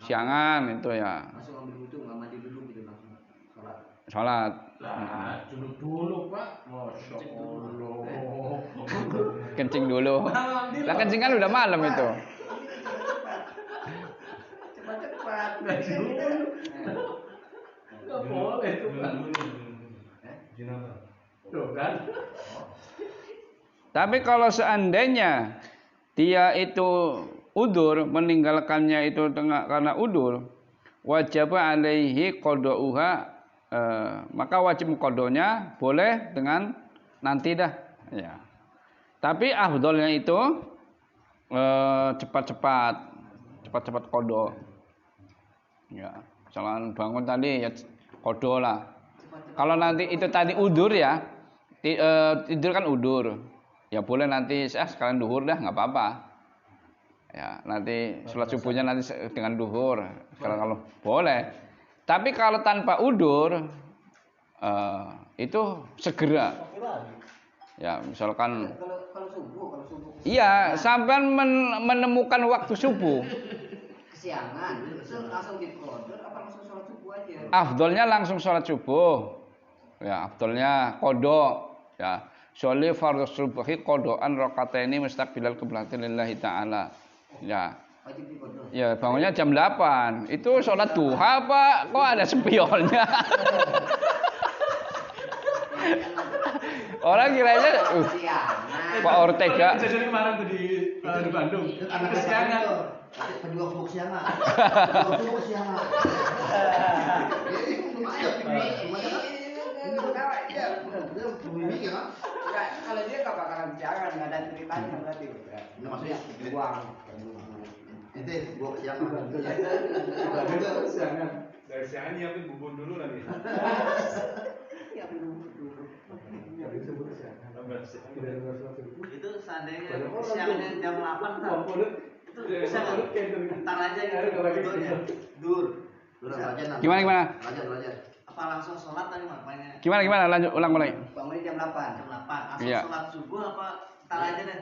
siangan itu ya. Langsung ambil wudu, enggak mandi dulu gitu langsung sholat. Salat. Lah, dulu Pak. Masya Allah. Kencing dulu. Lah kencing kan udah malam itu. Cepat-cepat. Enggak boleh itu Pak. Tuh kan. Tapi kalau seandainya dia itu udur, meninggalkannya itu karena udur, wajib alaihi qada'uha, maka wajib qadanya boleh dengan nanti dah ya. Tapi afdolnya itu cepat-cepat qada. Ya, misalkan bangun tadi ya qada lah. Kalau nanti itu tadi udur ya, tidur kan udur. Ya boleh nanti sekalian duhur dah, nggak apa-apa. Ya, nanti sholat subuhnya nanti dengan duhur. Kalau boleh. Tapi kalau tanpa udur itu segera. Ya, misalkan Kalau subuh. iya, sampai menemukan waktu subuh. Kesiangan, langsung dikodor apa langsung sholat subuh aja? Afdolnya langsung sholat subuh. Ya, afdolnya qada. Ya, sholli fardhu subhi qadaan rakataini mustaqbilal qiblati lillahi ta'ala. Ya. Wajib dikodor. Ya, bangunnya jam 8. Itu sholat duha, Pak. Kok ada spionnya? Orang kiranya Pak Ortega. Kejadian kemarin tuh di Bandung. Anak kesiangan. Kedua kesiangan. Kalau dia nggak bakalan kesiangan, nggak ada ceritanya berarti. Nggak maksudnya buang. Itu gua kesiangan. Kesiangan. Dari siangan nyiapin bubur dulu lagi. Itu seandainya siangnya jam 8 kan itu bisa ntar aja gitu dur Gimana? apa langsung sholat tadi makanya Gimana? Lanjut ulang mulai. bangunnya jam 8 langsung Iya. sholat subuh apa ntar aja deh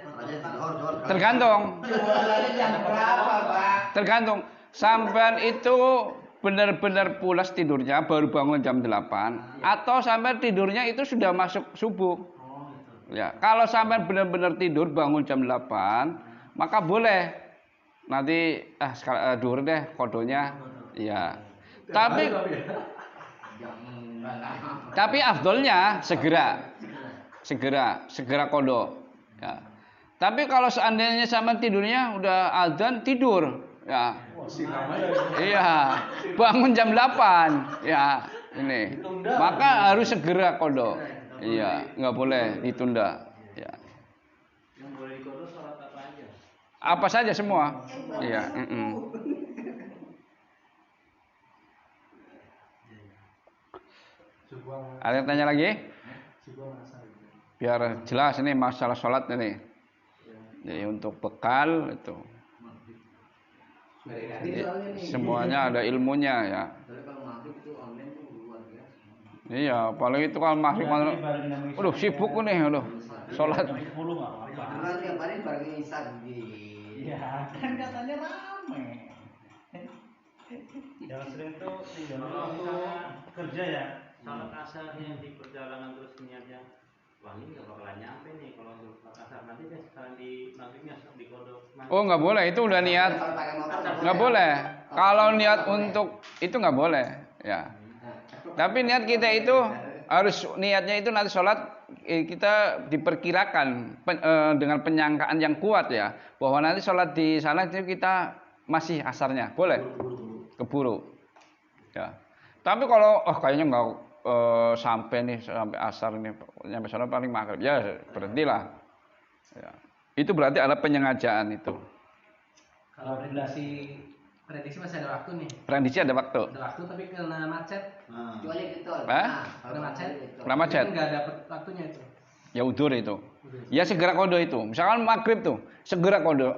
Tergantung. jam berapa Pak? Tergantung. Sampean itu benar-benar pulas tidurnya baru bangun jam 8 atau sampean tidurnya itu sudah masuk subuh. Ya, kalau sampean benar-benar tidur bangun jam 8, maka boleh nanti duhur deh kodonya. Ya. Tapi afdolnya segera kodo. Ya. Tapi kalau seandainya sampean tidurnya udah azan tidur, ya. Iya, bangun jam 8. Ya, ini. Maka harus segera kodo. Iya, nggak boleh ditunda. Ya. Yang boleh dikodok sholat apa aja? Apa saja semua. Iya. Ada yang tanya lagi? Biar jelas ini masalah sholat ini. Jadi untuk bekal itu. Semuanya ada ilmunya ya. Kalau maghrib itu online tuh luar biasa. Iya, paling itu kalau maghrib malam. Waduh, sibuk nih, aduh. Sholat. 10 nggak apa-apa. Karena tiap hari bareng Isa di. Iya, kan katanya rame. Jangan sering tuh waktu kerja ya, salat asarnya di perjalanan terus niatnya, wah ini nggak bakalan nyampe nih kalau salat asar, nanti deh sekarang di maghribnya di kodok. Oh, nggak boleh, itu udah niat. Nggak boleh. Kalau niat untuk itu nggak boleh, ya. Tapi niat kita itu harus niatnya itu nanti sholat kita diperkirakan dengan penyangkaan yang kuat ya, bahwa nanti sholat di sana itu kita masih asarnya, boleh keburu, ya. Tapi kalau kayaknya nggak sampai asar ini, nyampe sholat paling maghrib, ya berhentilah. Ya. Itu berarti ada penyengajaan itu. Kalau prediksi masih ada waktu nih. Prediksi ada waktu. Ada waktu tapi kena macet. Kecuali gitu. Kena macet. Kena macet. Nggak dapat waktunya itu. Ya udur itu. Ya segera kodo itu. Misalkan maghrib tuh, segera kodo.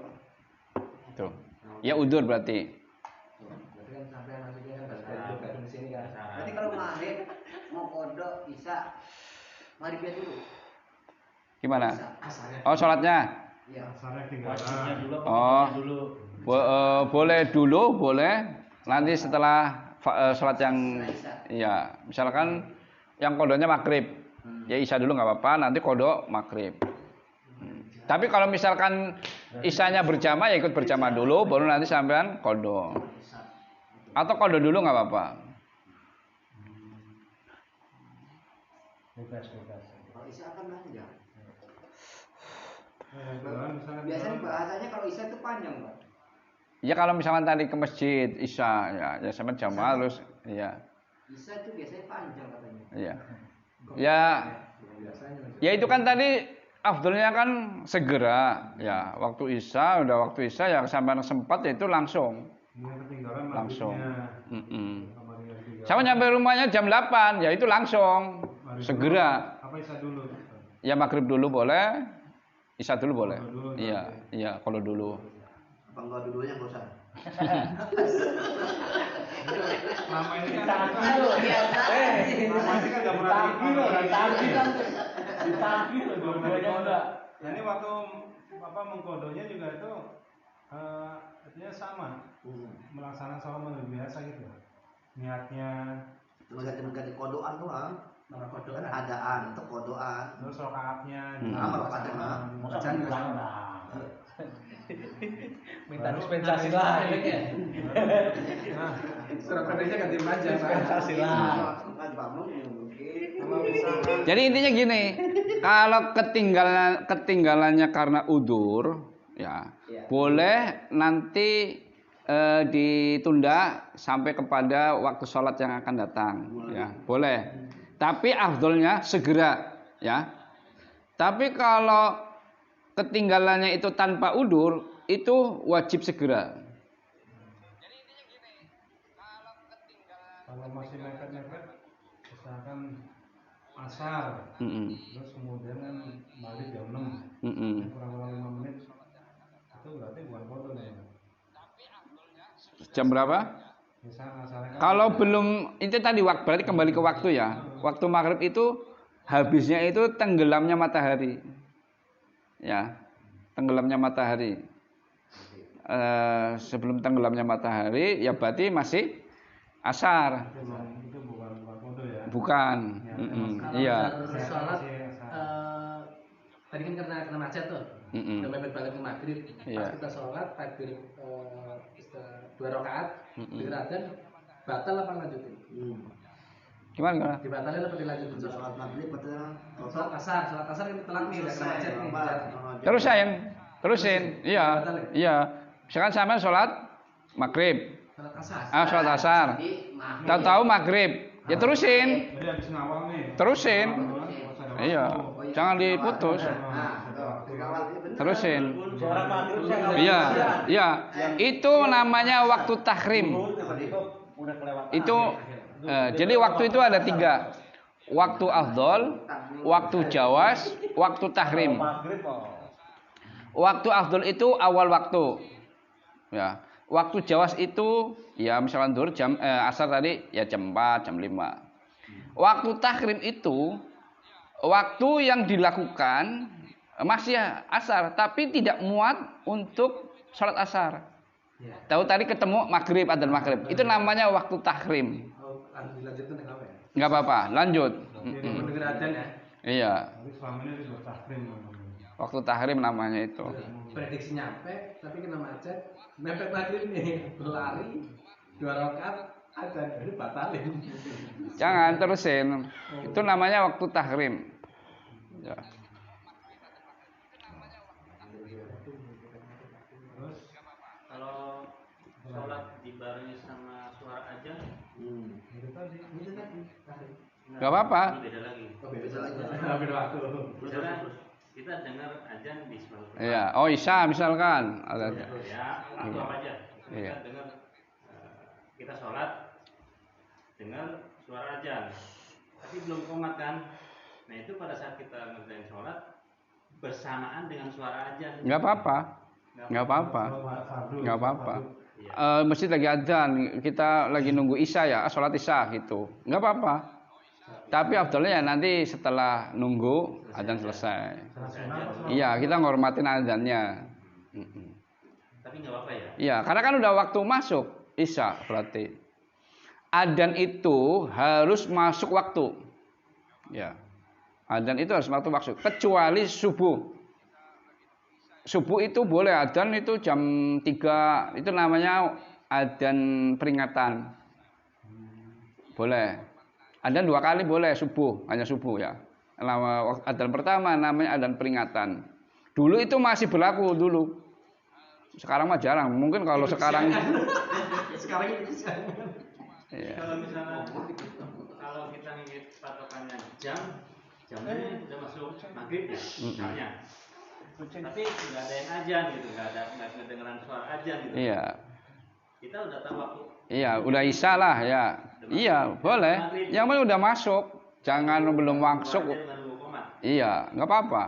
Tuh. Ya udur berarti. Berarti kan sampai maksudnya kan pas di sini kan. Berarti kalau maghrib mau kodok bisa maghribnya dulu. Gimana? Asarnya. Oh, sholatnya. Iya. Asalnya Wajibnya tinggalan. dulu, Oh. dulu. Boleh dulu, boleh. Nanti setelah sholat yang, ya, misalkan yang kodonya maghrib, ya isya dulu nggak apa-apa. Nanti kodo maghrib. Tapi kalau misalkan isyanya berjamaah, ya ikut berjamaah dulu, baru nanti sampean kodo. Atau kodo dulu nggak apa-apa. Bebas. Kalau Isa kan panjang. Misalnya Biasanya bahasanya kalau Isa itu panjang, Pak. Ya kalau misalkan tadi ke masjid isya, ya sampean jamaah terus, ya. Isa itu biasanya panjang katanya. Iya. Ya itu kan tadi afdolnya kan segera, ya. Waktu isya, udah waktu isya ya sampai sempat ya itu langsung. Langsung. Sama nyampe rumahnya jam 8, ya itu langsung. Segera. Apa isya dulu? Ya maghrib dulu boleh, isya dulu boleh. Iya, kalau dulu. Apa enggak dulunya enggak usah. Lama ini kan Biasa. lama ini kan nggak pernah Ditagih loh, dua-duanya enggak. Nah ini waktu mengkodonya juga itu artinya sama, melaksanakan sholat maghrib biasa gitu. Niatnya, Cuma ganti kodoan doang. Nama Kan kodokan. adaan untuk kodoan. terus rokaatnya, Apa rokaatnya? Masa diulang lah. Minta dispensasi lah ya. Nah, Surat prediksi ganti aja. Dispensasi lah. Kan bangun mungkin. Jadi intinya gini, kalau ketinggalannya karena udur, ya boleh nanti ditunda sampai kepada waktu sholat yang akan datang, ya boleh. Tapi afdolnya segera, ya. Tapi kalau ketinggalannya itu tanpa udur, itu wajib segera. kalau masih mepet-mepet, misalkan asar, terus kemudian kan maghrib jam 6, kurang-kurang 5 menit, itu berarti bukan kodo nih. Jam berapa? Misalkan asarnya kan Kalau belum itu tadi berarti kembali ke waktu ya. Waktu maghrib itu habisnya itu tenggelamnya matahari. Ya, tenggelamnya matahari. Sebelum tenggelamnya matahari, ya berarti masih asar. itu bukan kodo ya. Bukan. Iya. Sholat tadi kan karena kena macet tuh. Udah mepet balik ke maghrib. Iya. Pas kita sholat takbir 2 rakaat, dikirakan batal apa lanjutin? Gimana? Dibatalin apa dilanjutin? Untuk sholat maghrib betul. Sholat asar kan telat nih, udah kena macet nih. Terusin. Iya. Misalkan sama sholat maghrib, Sholat asar. sholat asar. Tahu maghrib, ya terusin. Jadi habis ngawal nih. Terusin. Iya. Jangan diputus. Terusin. Sholat maghrib saya Iya. Itu namanya waktu tahrim. udah kelewatan. Itu jadi waktu itu ada 3. Waktu afdol, waktu jawas, waktu tahrim. Maghrib Waktu afdol itu awal waktu. Ya. Waktu Jawas itu ya misalkan zuhur asar tadi ya jam 4, jam 5. Waktu tahrim itu waktu yang dilakukan masih asar tapi tidak muat untuk sholat asar. Tahu tadi ketemu maghrib, adzan maghrib. Itu namanya waktu tahrim. Dilanjutkan apa ya? Enggak apa-apa, lanjut. Mendengar adzan ya. Iya. Tapi selama ini disebut tahrim. Waktu tahrim namanya itu. Prediksi nyampe, tapi kena macet, mepet maghrib nih, berlari 2 rakaat adzan jadi batalin. Jangan terusin. Itu namanya waktu tahrim. Ya. Kalau sholat dibarengi sama suara azan, Itu tadi. Enggak apa-apa. ini beda lagi. Beda lagi. Beda waktu. Misalkan kita dengar azan di suatu tempat. Iya. Oh, Isya misalkan. Ya, atau apa aja. Iya. Kita dengar kita sholat dengar suara azan, tapi belum qomat kan? Nah itu pada saat kita ngerjain sholat bersamaan dengan suara azan. Enggak apa-apa. Enggak apa-apa. Enggak apa-apa. Masjid lagi adzan, kita lagi nunggu Isya ya, sholat Isya gitu. Enggak apa-apa. Tapi afdalnya ya nanti setelah nunggu adzan selesai. Iya, kita ngormatin adzannya. Tapi nggak apa-apa ya. Iya, karena kan udah waktu masuk Isya berarti. Adzan itu harus masuk waktu. Ya. Adzan itu harus masuk kecuali subuh. Subuh itu boleh adzan itu jam 3, itu namanya adzan peringatan. Boleh. Adzan 2 kali boleh subuh, hanya subuh ya. Adzan pertama namanya adzan peringatan. Dulu itu masih berlaku dulu. Sekarang mah jarang. Mungkin kalau sekarang Sekarang ini bisa. iya. Kalau misalnya kalau kita ngikut patokannya jamnya udah masuk maghrib ya, misalnya. Tapi nggak ada yang azan gitu, nggak kedengeran suara azan gitu. Iya. Kita udah tahu waktu. Iya, udah Isya lah ya. Iya, boleh. Yang penting udah masuk. Jangan belum masuk. Iya, nggak apa-apa.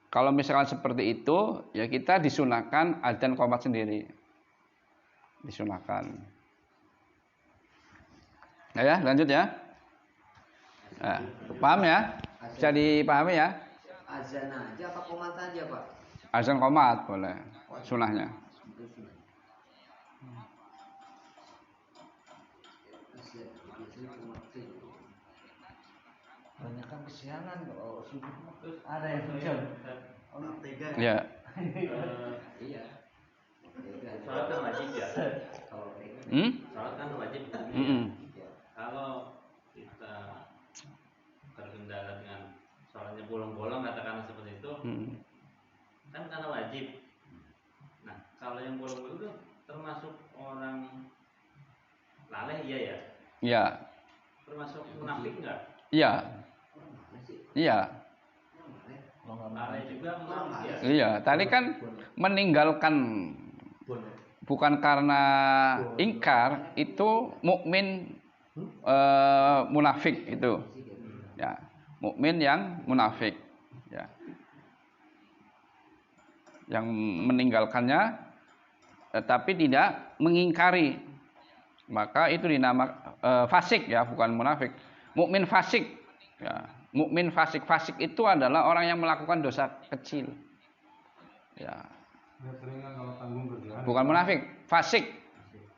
Kalau misalkan seperti itu, ya kita disunahkan adzan qomat sendiri. Disunahkan. Nah ya, lanjut ya. Nah, paham ya? Bisa dipahami ya? Azan aja apa komat aja, Pak? Adzan qomat boleh. Sunahnya. Banyak kan kesiangan kalau subuh terus ada yang hujan. Ya. Iya. Sholat kan wajib ya. Hmm? Sholat kan wajib. Kalau kita terkendala dengan sholatnya bolong-bolong katakanlah seperti itu, kan karena wajib. Nah kalau yang bolong-bolong itu termasuk orang laleh iya ya? Iya. Termasuk munafik enggak? Iya. Iya. Laleh juga munafik ya? Iya, tadi kan meninggalkan bukan karena ingkar itu mukmin munafik itu. Ya, mukmin yang munafik. Ya. Yang meninggalkannya tetapi tidak mengingkari. Maka itu dinamakan fasik ya, bukan munafik. Mukmin fasik. Ya, mukmin fasik. Fasik itu adalah orang yang melakukan dosa kecil. Ya. Ya seringan kalau tanggung kerjaan. Bukan munafik, fasik.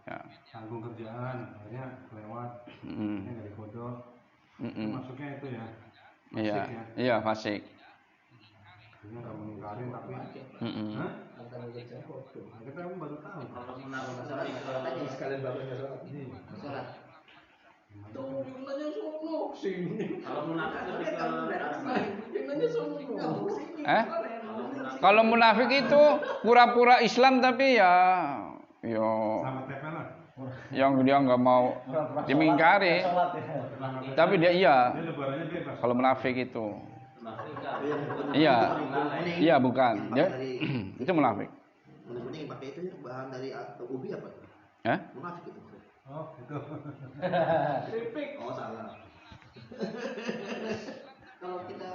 Ya. Tanggung kerjaan, akhirnya kelewat. Ini nggak dikodok. Masuknya itu ya. Fasik Iya, ya. iya fasik. Akhirnya nggak mengingkari tapi. Hah? Kita kan baru tahu. Kalau munafik Tadi sekalian bapaknya sholat. Sholat. Tuh, yang nanya sono sini. kalau munafik lebih ke Yang nanya sono sini. Kalau munafik itu pura-pura Islam tapi ya Sama TP lah. yang dia nggak mau dimingkari. Tapi dia iya. Dia lebarannya bebas. Kalau munafik itu. munafik enggak? Iya. Iya bukan. Dia, itu munafik. Mending pakai itu ya, bahan dari ubi apa? Hah? Munafik itu. Oh, itu. Oh, salah. Kalau kita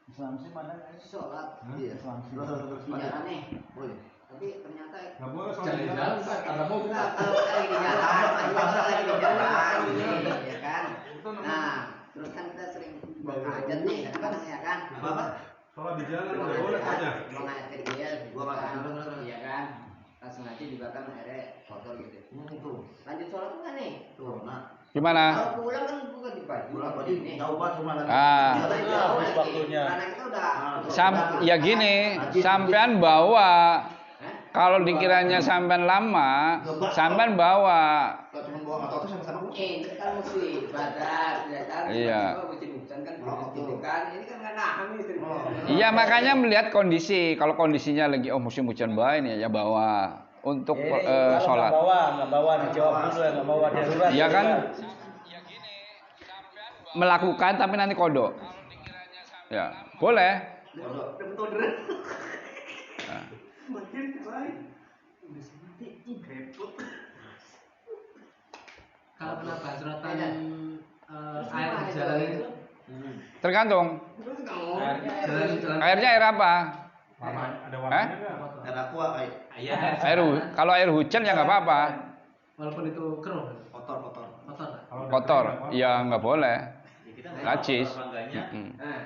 Islam sih mana? sholat, iya. Islam sih. Iya, nih. Oh iya. Tapi ternyata nggak boleh Jangan soal jalan Pak, karena mau kalau lagi di jalan, lagi di jalan, ya kan. Nah, terus kan kita sering buang hajat nih, kadang-kadang ya kan. Apa? sholat di jalan nggak boleh saja. Buang hajat dia, Gua makan. ya kan. Langsung ngaji juga kan akhirnya kotor gitu. Itu. Lanjut sholat enggak nih? Tuh, nah. Gimana? Kalau pulang kan bukan di baju. Pulang baju jauh banget rumah lagi. Ah. Jauh lagi. waktunya. Karena kita udah Ya gini, sampean bawa. Kalau dikiranya sampean lama, sampean bawa. Kalau cuma bawa motor tuh sama-sama. itu kan mesti ibadah, ya kan? Iya. Hujan kan gitu kan. Ini kan nggak nahan nih istri. Iya, makanya melihat kondisi. Kalau kondisinya lagi musim hujan baik nih ya bawa untuk sholat. Nggak bawa, dijawab dulu ya, nggak bawa darurat. Iya kan? Melakukan tapi nanti kodok. Ya, boleh. Nah. Kalau kena bacrotan air di jalan itu Tergantung. jalan Airnya air apa? Ada warnanya nggak? Ada aqua kayak Kalau air hujan ya nggak apa-apa. walaupun itu keruh, kotor. kotor lah. Kalau udah Kotor, kering, ya nggak boleh. Najis. Najis. Nah,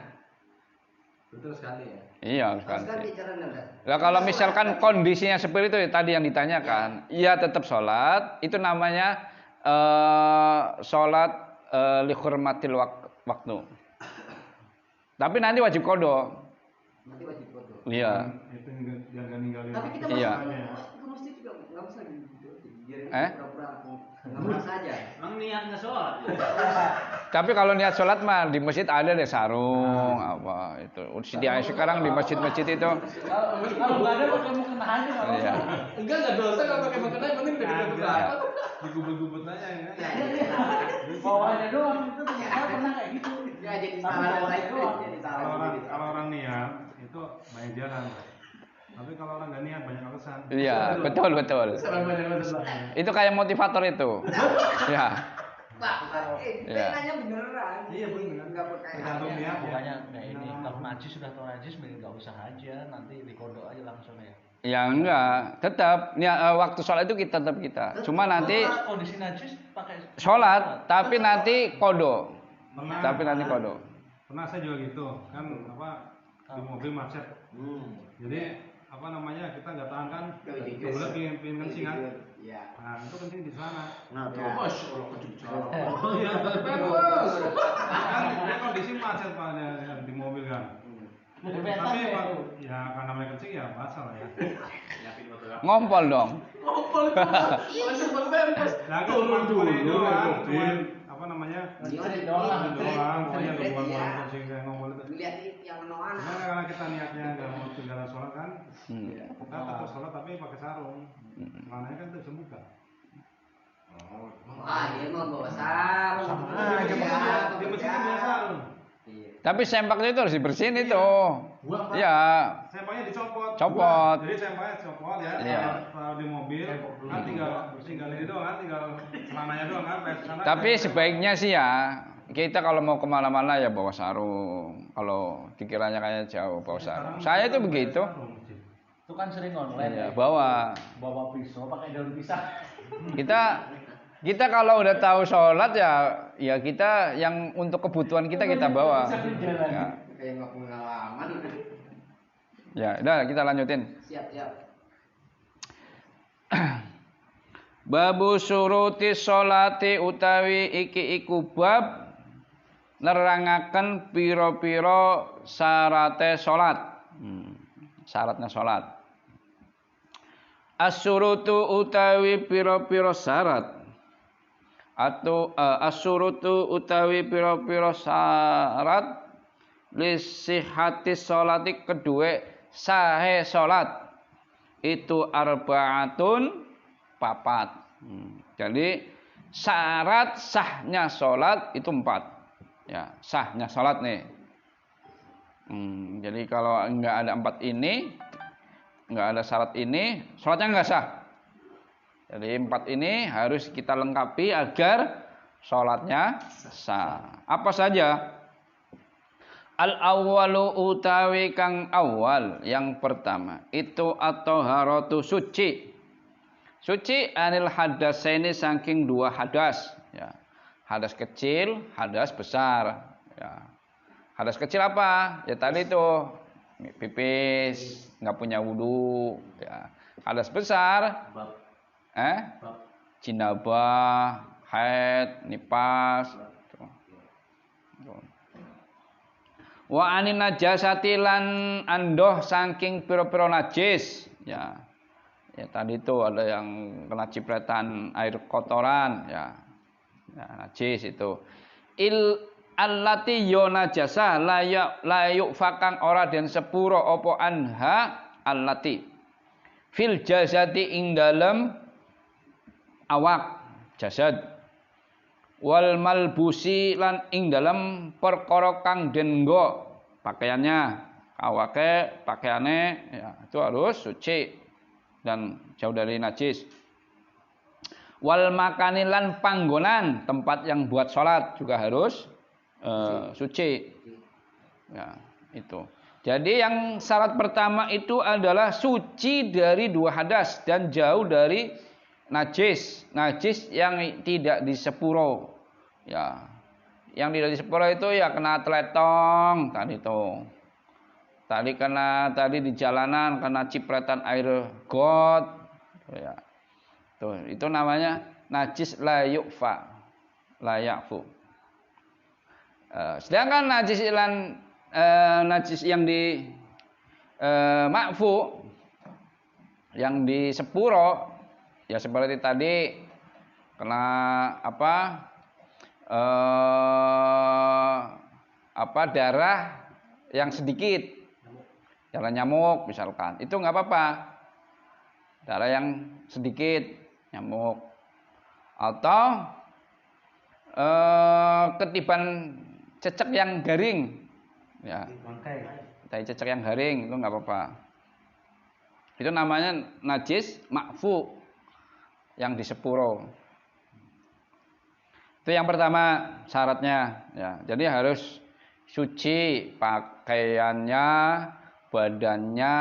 Betul sekali ya. Iya harus terus kan ganti. bicara nanda. Lah kalau misalkan kondisinya seperti itu tadi yang ditanyakan, iya tetap sholat. Itu namanya sholat lihurmatil waktu. Tapi nanti wajib kodok. Nanti wajib foto. Iya. itu jangan ninggalin. Tapi kita Iya. masuk ke masjid juga nggak usah gitu. Biar Eh? pura-pura nggak saja. Emang niatnya sholat. Tapi kalau niat sholat mah di masjid ada deh sarung apa itu. Sekarang di masjid-masjid itu. Kalau nggak ada pakai mau kena aja nggak Iya. apa-apa. Enggak dosa kalau pakai makanan, yang penting udah berapa. Digubet-gubet aja ya. Bawahnya doang itu ternyata pernah kayak gitu. Ya jadi Tapi salah bawahnya lagi. doang. Jadi Kalau salah. orang kalau orang niat itu banyak jalan. Tapi kalau orang nggak niat banyak alasan. Iya, betul betul. Sampai banyak-banyak. Itu kayak motivator itu. Ya. Pak, Iya. nanya beneran. Iya benar. Nggak pakai Tergantung hati. niat. Makanya kayak ini kalau najis sudah tahu najis mending nggak usah aja, nanti dikodok aja langsung ya. Ya enggak, tetap waktu sholat itu kita. Cuma nanti Kondisi najis pakai sholat, tapi nanti kodok. Pernah. Tapi nanti kodok. Pernah saya juga gitu kan apa di mobil macet. Jadi apa namanya kita nggak tahan kan. Kemudian pengen kencing kan. Iya. Nah itu kencing di sana. Nah, tuh. Masya Allah kejujuran. Iya. Bagus. Kan dia kondisi macet pak di mobil kan. Tapi ya karena mereka kencing ya basah lah ya. Ngompol dong. Ngompol itu langsung berpempes. Nah kan Turun dulu. cuman apa namanya? Doang. Doang, pokoknya bukan kencing kayak ngomong itu. Lihat yang noan. Karena karena kita niatnya nggak mau tinggal sholat kan, Hmm. kita tetap sholat tapi pakai sarung. Celananya kan itu buka. Ah, dia mau bawa sarung. Sama aja, Di masjid itu punya sarung. Iya. Tapi sempaknya itu harus dibersihin itu. Iya. Sempaknya dicopot. Copot. Jadi sempaknya copot ya. Iya. Taruh di mobil. Kan tinggal ini doang kan, tinggal celananya doang kan. Tapi sebaiknya sih ya kita kalau mau kemana-mana ya bawa sarung. Kalau dikiranya kayak jauh bawa sarung. Saya itu begitu. itu kan sering online. Iya, ya. bawa. Bawa pisau pakai daun pisang. Kita kalau udah tahu sholat ya kita yang untuk kebutuhan kita bawa. Ya, Kayak nggak pengalaman. ya udah kita lanjutin. Siap. Babu suruti sholati utawi iki iku bab nerangaken pira-pira syarate salat. Syaratnya salat. As-surutu utawi pira-pira syarat atau as-surutu utawi pira-pira syarat li sihhati sholati kedue sahe salat itu arbaatun papat. Jadi syarat sahnya sholat itu 4. Ya, sahnya sholat nih. Jadi kalau enggak ada 4 ini, enggak ada syarat ini, sholatnya enggak sah. Jadi 4 ini harus kita lengkapi agar sholatnya sah. Apa saja? Al awwalu utawi kang awal yang pertama itu at-thaharatu suci. Suci anil hadasaini saking dua hadas ya. Hadas kecil, hadas besar ya. Hadas kecil apa? Ya tadi itu pipis, enggak punya wudu ya. Hadas besar jinabah, haid, nifas. Wa anin najasati lan andoh saking pira-pira najis ya. Ya tadi itu ada yang kena cipratan air kotoran ya. Ya najis itu. Allati yo najasah la fakang ora den sepuro apa anha allati fil jasadi ing dalem awak jasad wal malbusi lan ing dalam perkara kang den nggo pakaiannya awake pakaiane ya itu harus suci dan jauh dari najis. Wal makani lan panggonan tempat yang buat sholat juga harus suci ya itu. Jadi yang syarat pertama itu adalah suci dari dua hadas dan jauh dari najis yang tidak disepuro ya. Yang tidak disepuro itu ya kena teletong tadi itu. Tadi di jalanan kena cipratan air got ya. Tuh, itu namanya najis la yu'fa, la ya'fu. Sedangkan najis yang di ma'fu yang di sepuro ya seperti tadi kena darah yang sedikit, darah nyamuk misalkan, itu nggak apa-apa. Darah yang sedikit nyamuk atau ketiban cecek yang garing, ya, cecek yang garing itu nggak apa-apa. Itu namanya najis ma'fu yang di sepuro. Itu yang pertama syaratnya ya. Jadi harus suci pakaiannya, badannya,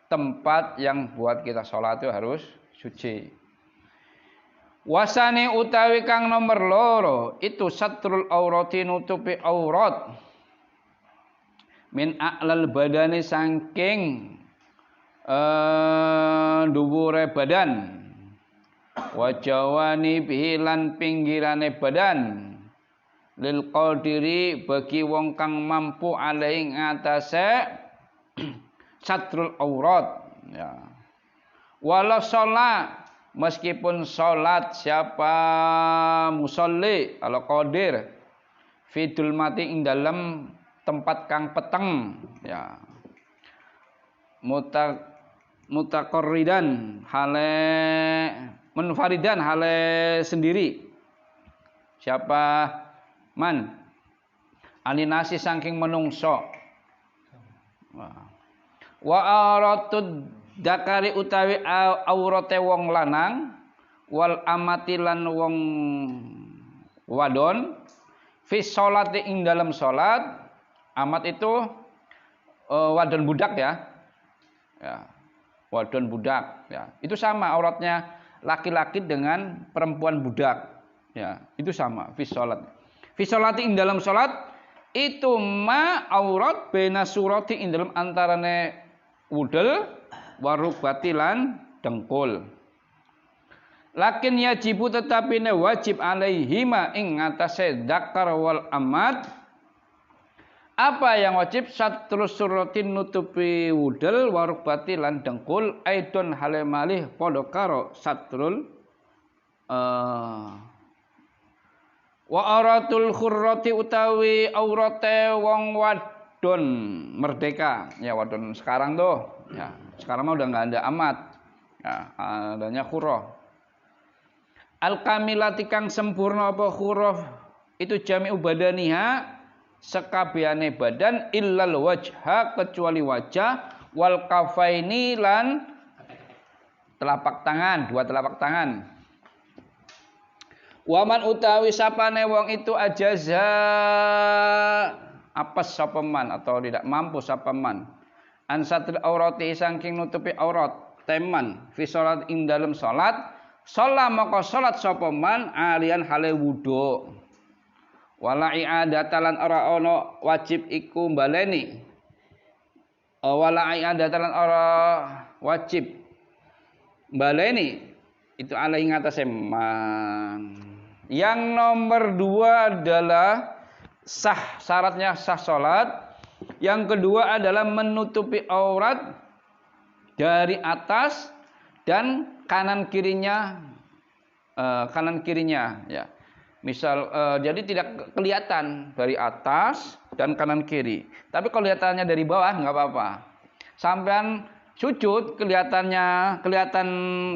tempat yang buat kita sholat itu harus suci. Wasane utawi kang nomor loro itu satrul aurati nutupi aurat min a'lal badani saking dhuwure badan wajawani bihilan pinggirane badan lil qadiri bagi wong kang mampu alai ngatasé satrul aurat ya. Walau sholat meskipun sholat siapa musolli kalau qadir fidul mati ing dalam tempat kang peteng ya mutaqarridan hale munfaridan hale sendiri siapa man alinasi saking menungso wa aratud dakari utawi aurate wong lanang wal amati lan wong wadon fi sholati ing dalam salat. Amat itu wadon budak ya. Ya. Wadon budak ya. Itu sama auratnya laki-laki dengan perempuan budak. Ya, itu sama fi sholat. Fi sholati ing dalam salat itu ma aurat bena surati ing dalam antarane wudel warubatilan dengkul. Lakin yajibu tetapi ne wajib alaihima ing ngatasé dzakar wal amat. Apa yang wajib? Satrus suratin nutupi wudel warubatilan dengkul aidon halemalih padha karo satrul wa aratul khurrati utawi aurate wong wadon merdeka. Ya wadon sekarang tuh. Ya, sekarang mah udah enggak ada amat. Ya, adanya khurrah. Al-kamilati kang sempurna apa khurrah itu jami'u badaniha sekabehane badan illal wajha kecuali wajah wal kafaini lan telapak tangan, dua telapak tangan. Waman utawi sapane wong itu ajaza apes sapa man atau tidak mampu sapa man an satril aurati saking nutupi aurat teman fi salat ing dalem salat sholat maka salat sapa man alian hale wudu wala i'adatalan ora ana wajib iku baleni wala i'adatalan ora wajib baleni itu alai ngatasé man. Yang nomor 2 adalah sah, syaratnya sah salat. Yang kedua adalah menutupi aurat dari atas dan kanan kirinya ya. Misal jadi tidak kelihatan dari atas dan kanan kiri. Tapi kelihatannya dari bawah nggak apa-apa. Sampean sujud kelihatan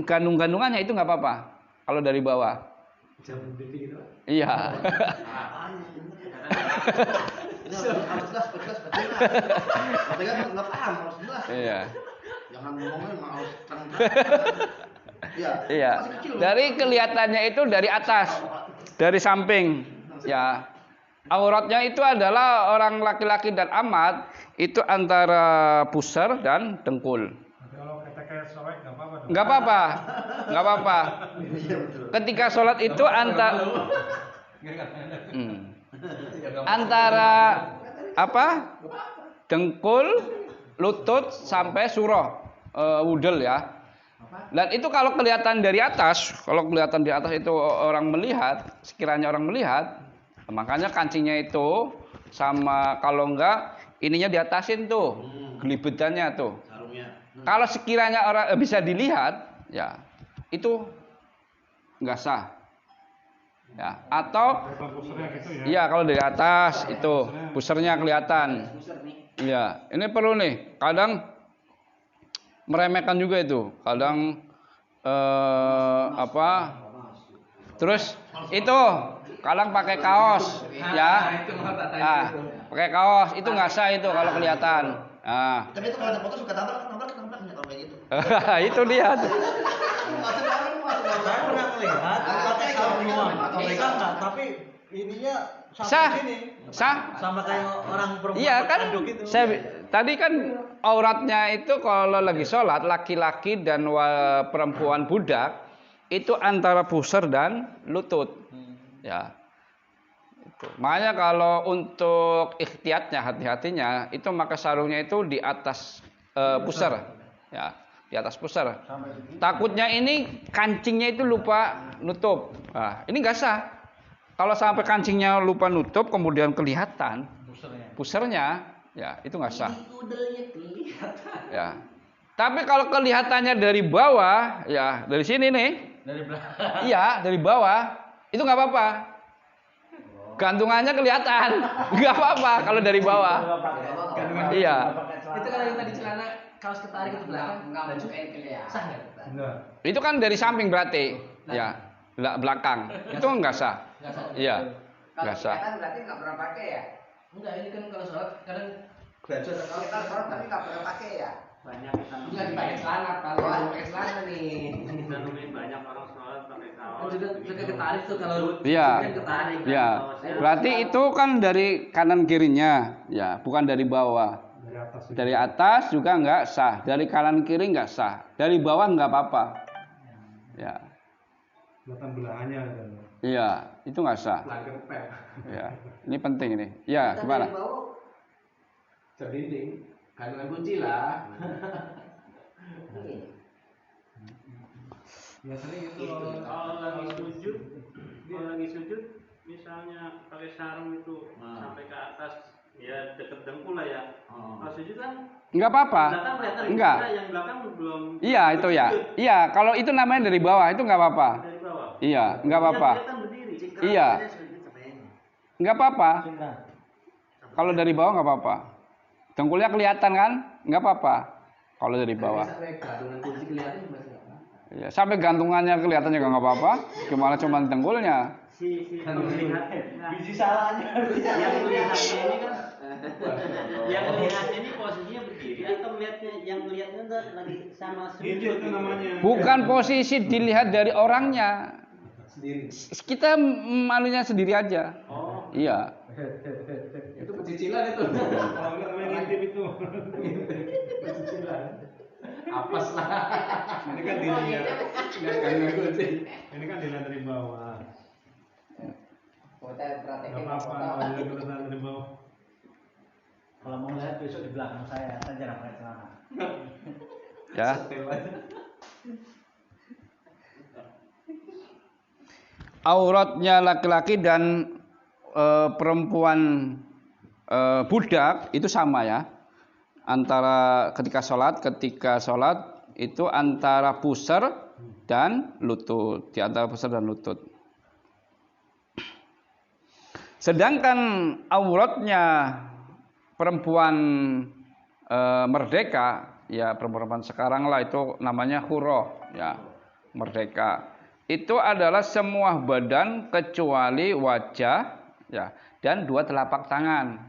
gandung-gandungannya itu nggak apa-apa kalau dari bawah. Jam TV gitu. Iya. Iya. Jangan ngomongin harus terang. Iya. Dari kelihatannya itu dari atas, dari samping. Ya. Auratnya itu adalah orang laki-laki dan amat itu antara pusar dan dengkul. Kalau ketika sholat nggak apa-apa dong? Nggak apa-apa. Ketika sholat itu antara dengkul, lutut sampai surah wudel ya. Dan itu kalau kelihatan dari atas itu orang melihat, sekiranya orang melihat, makanya kancingnya itu sama kalau enggak ininya diatasin tuh, gelibetannya tuh. Kalau sekiranya orang bisa dilihat, ya itu enggak sah. Ya, atau iya kalau dari atas itu pusernya kelihatan. Iya, ini perlu nih. Kadang meremehkan juga itu. Kadang terus itu kadang pakai kaos, ya. Pakai kaos itu nggak sah itu kalau kelihatan. Tapi itu kalau ada foto suka tabrak kayak gitu. Itu dia. Saya pernah melihat pakai sarung semua. Sah nggak? Tapi ininya Sah. Sah. sama kayak orang perempuan. Iya kan? Gitu. Tadi kan auratnya itu kalau lagi sholat laki-laki dan perempuan budak itu antara pusar dan lutut. Ya. Itu. Makanya kalau untuk ikhtiyatnya hati-hatinya itu maka sarungnya itu di atas pusar. Ya, di atas pusar. Takutnya ini kancingnya itu lupa nutup. Nah, ini nggak sah. Kalau sampai kancingnya lupa nutup kemudian kelihatan pusarnya, ya itu nggak sah. Ya. Tapi kalau kelihatannya dari bawah, ya dari sini nih. Dari belakang. Iya, dari bawah itu nggak apa-apa. Gantungannya kelihatan, nggak apa-apa kalau dari bawah. Iya. Itu kalau yang tadi celana kaos ketarik ke belakang, Enggak kelihatan. sah nggak? Enggak. Itu kan dari samping berarti, ya belakang. Itu nggak sah. Nggak sah. Iya, Kalau nggak sah. kelihatan berarti nggak pernah pakai ya? Enggak, ini kan kalau sholat kadang baju atau kaos. Kita sholat tapi nggak pernah pakai ya? Banyak kita Enggak dipakai celana, kalau pakai celana nih. kita nemuin banyak orang sholat pakai kaos. Juga ketarik tuh kalau Iya. kan ketarik. Ya, berarti itu kan dari kanan kirinya, ya, bukan dari bawah. Dari atas juga. Dari atas juga nggak sah, dari kanan kiri nggak sah, dari bawah nggak apa-apa. Ya, Kelihatan belahannya kan. iya, itu nggak sah. Langgar pep. Ya, ini penting ini. Ya, gimana? Jerdinding. Kandungan kunci lah. Biasanya itu Kalau lagi sujud, misalnya pakai sarung itu sampai ke atas, ya deket dengkul lah ya. Kalau sujud kan Nggak apa-apa. belakang kelihatan, Enggak. yang belakang belum. Iya, itu ya. Iya, kalau itu namanya dari bawah itu nggak apa-apa. Dari bawah. Iya, nggak apa-apa. Yang kelihatan berdiri. Iya, nggak apa-apa. Kalau dari bawah nggak apa-apa. Dengkulnya kelihatan kan? Nggak apa-apa. Kalau dari bawah. Kandungan kunci kelihatan masih nggak apa. Ya, sampai gantungannya kelihatan juga nggak apa-apa. Gimana cuma dengkulnya? Biji salahnya. Yang melihatnya ini kan, yang melihatnya ini posisinya berdiri atau melihatnya yang melihatnya lagi sama itu namanya. Bukan posisi dilihat dari orangnya. Sendiri. Kita malunya sendiri aja. Oh. Iya. Itu pecicilan itu. Kalau nggak main ngintip itu. Pecicilan. Apes lah. Ini kan dilihat. Nggak kunci. Ini kan dilihat dari bawah. Hotel praktek Nggak apa-apa kalau dilihat dari bawah. Kalau mau lihat besok di belakang saya jangan pakai celana. Ya. Auratnya laki-laki dan perempuan budak itu sama ya. Antara ketika sholat itu antara pusar dan lutut, di antara pusar dan lutut. Sedangkan auratnya perempuan merdeka, ya perempuan sekarang lah itu namanya hurrah, ya merdeka. Itu adalah semua badan kecuali wajah, ya, dan 2 telapak tangan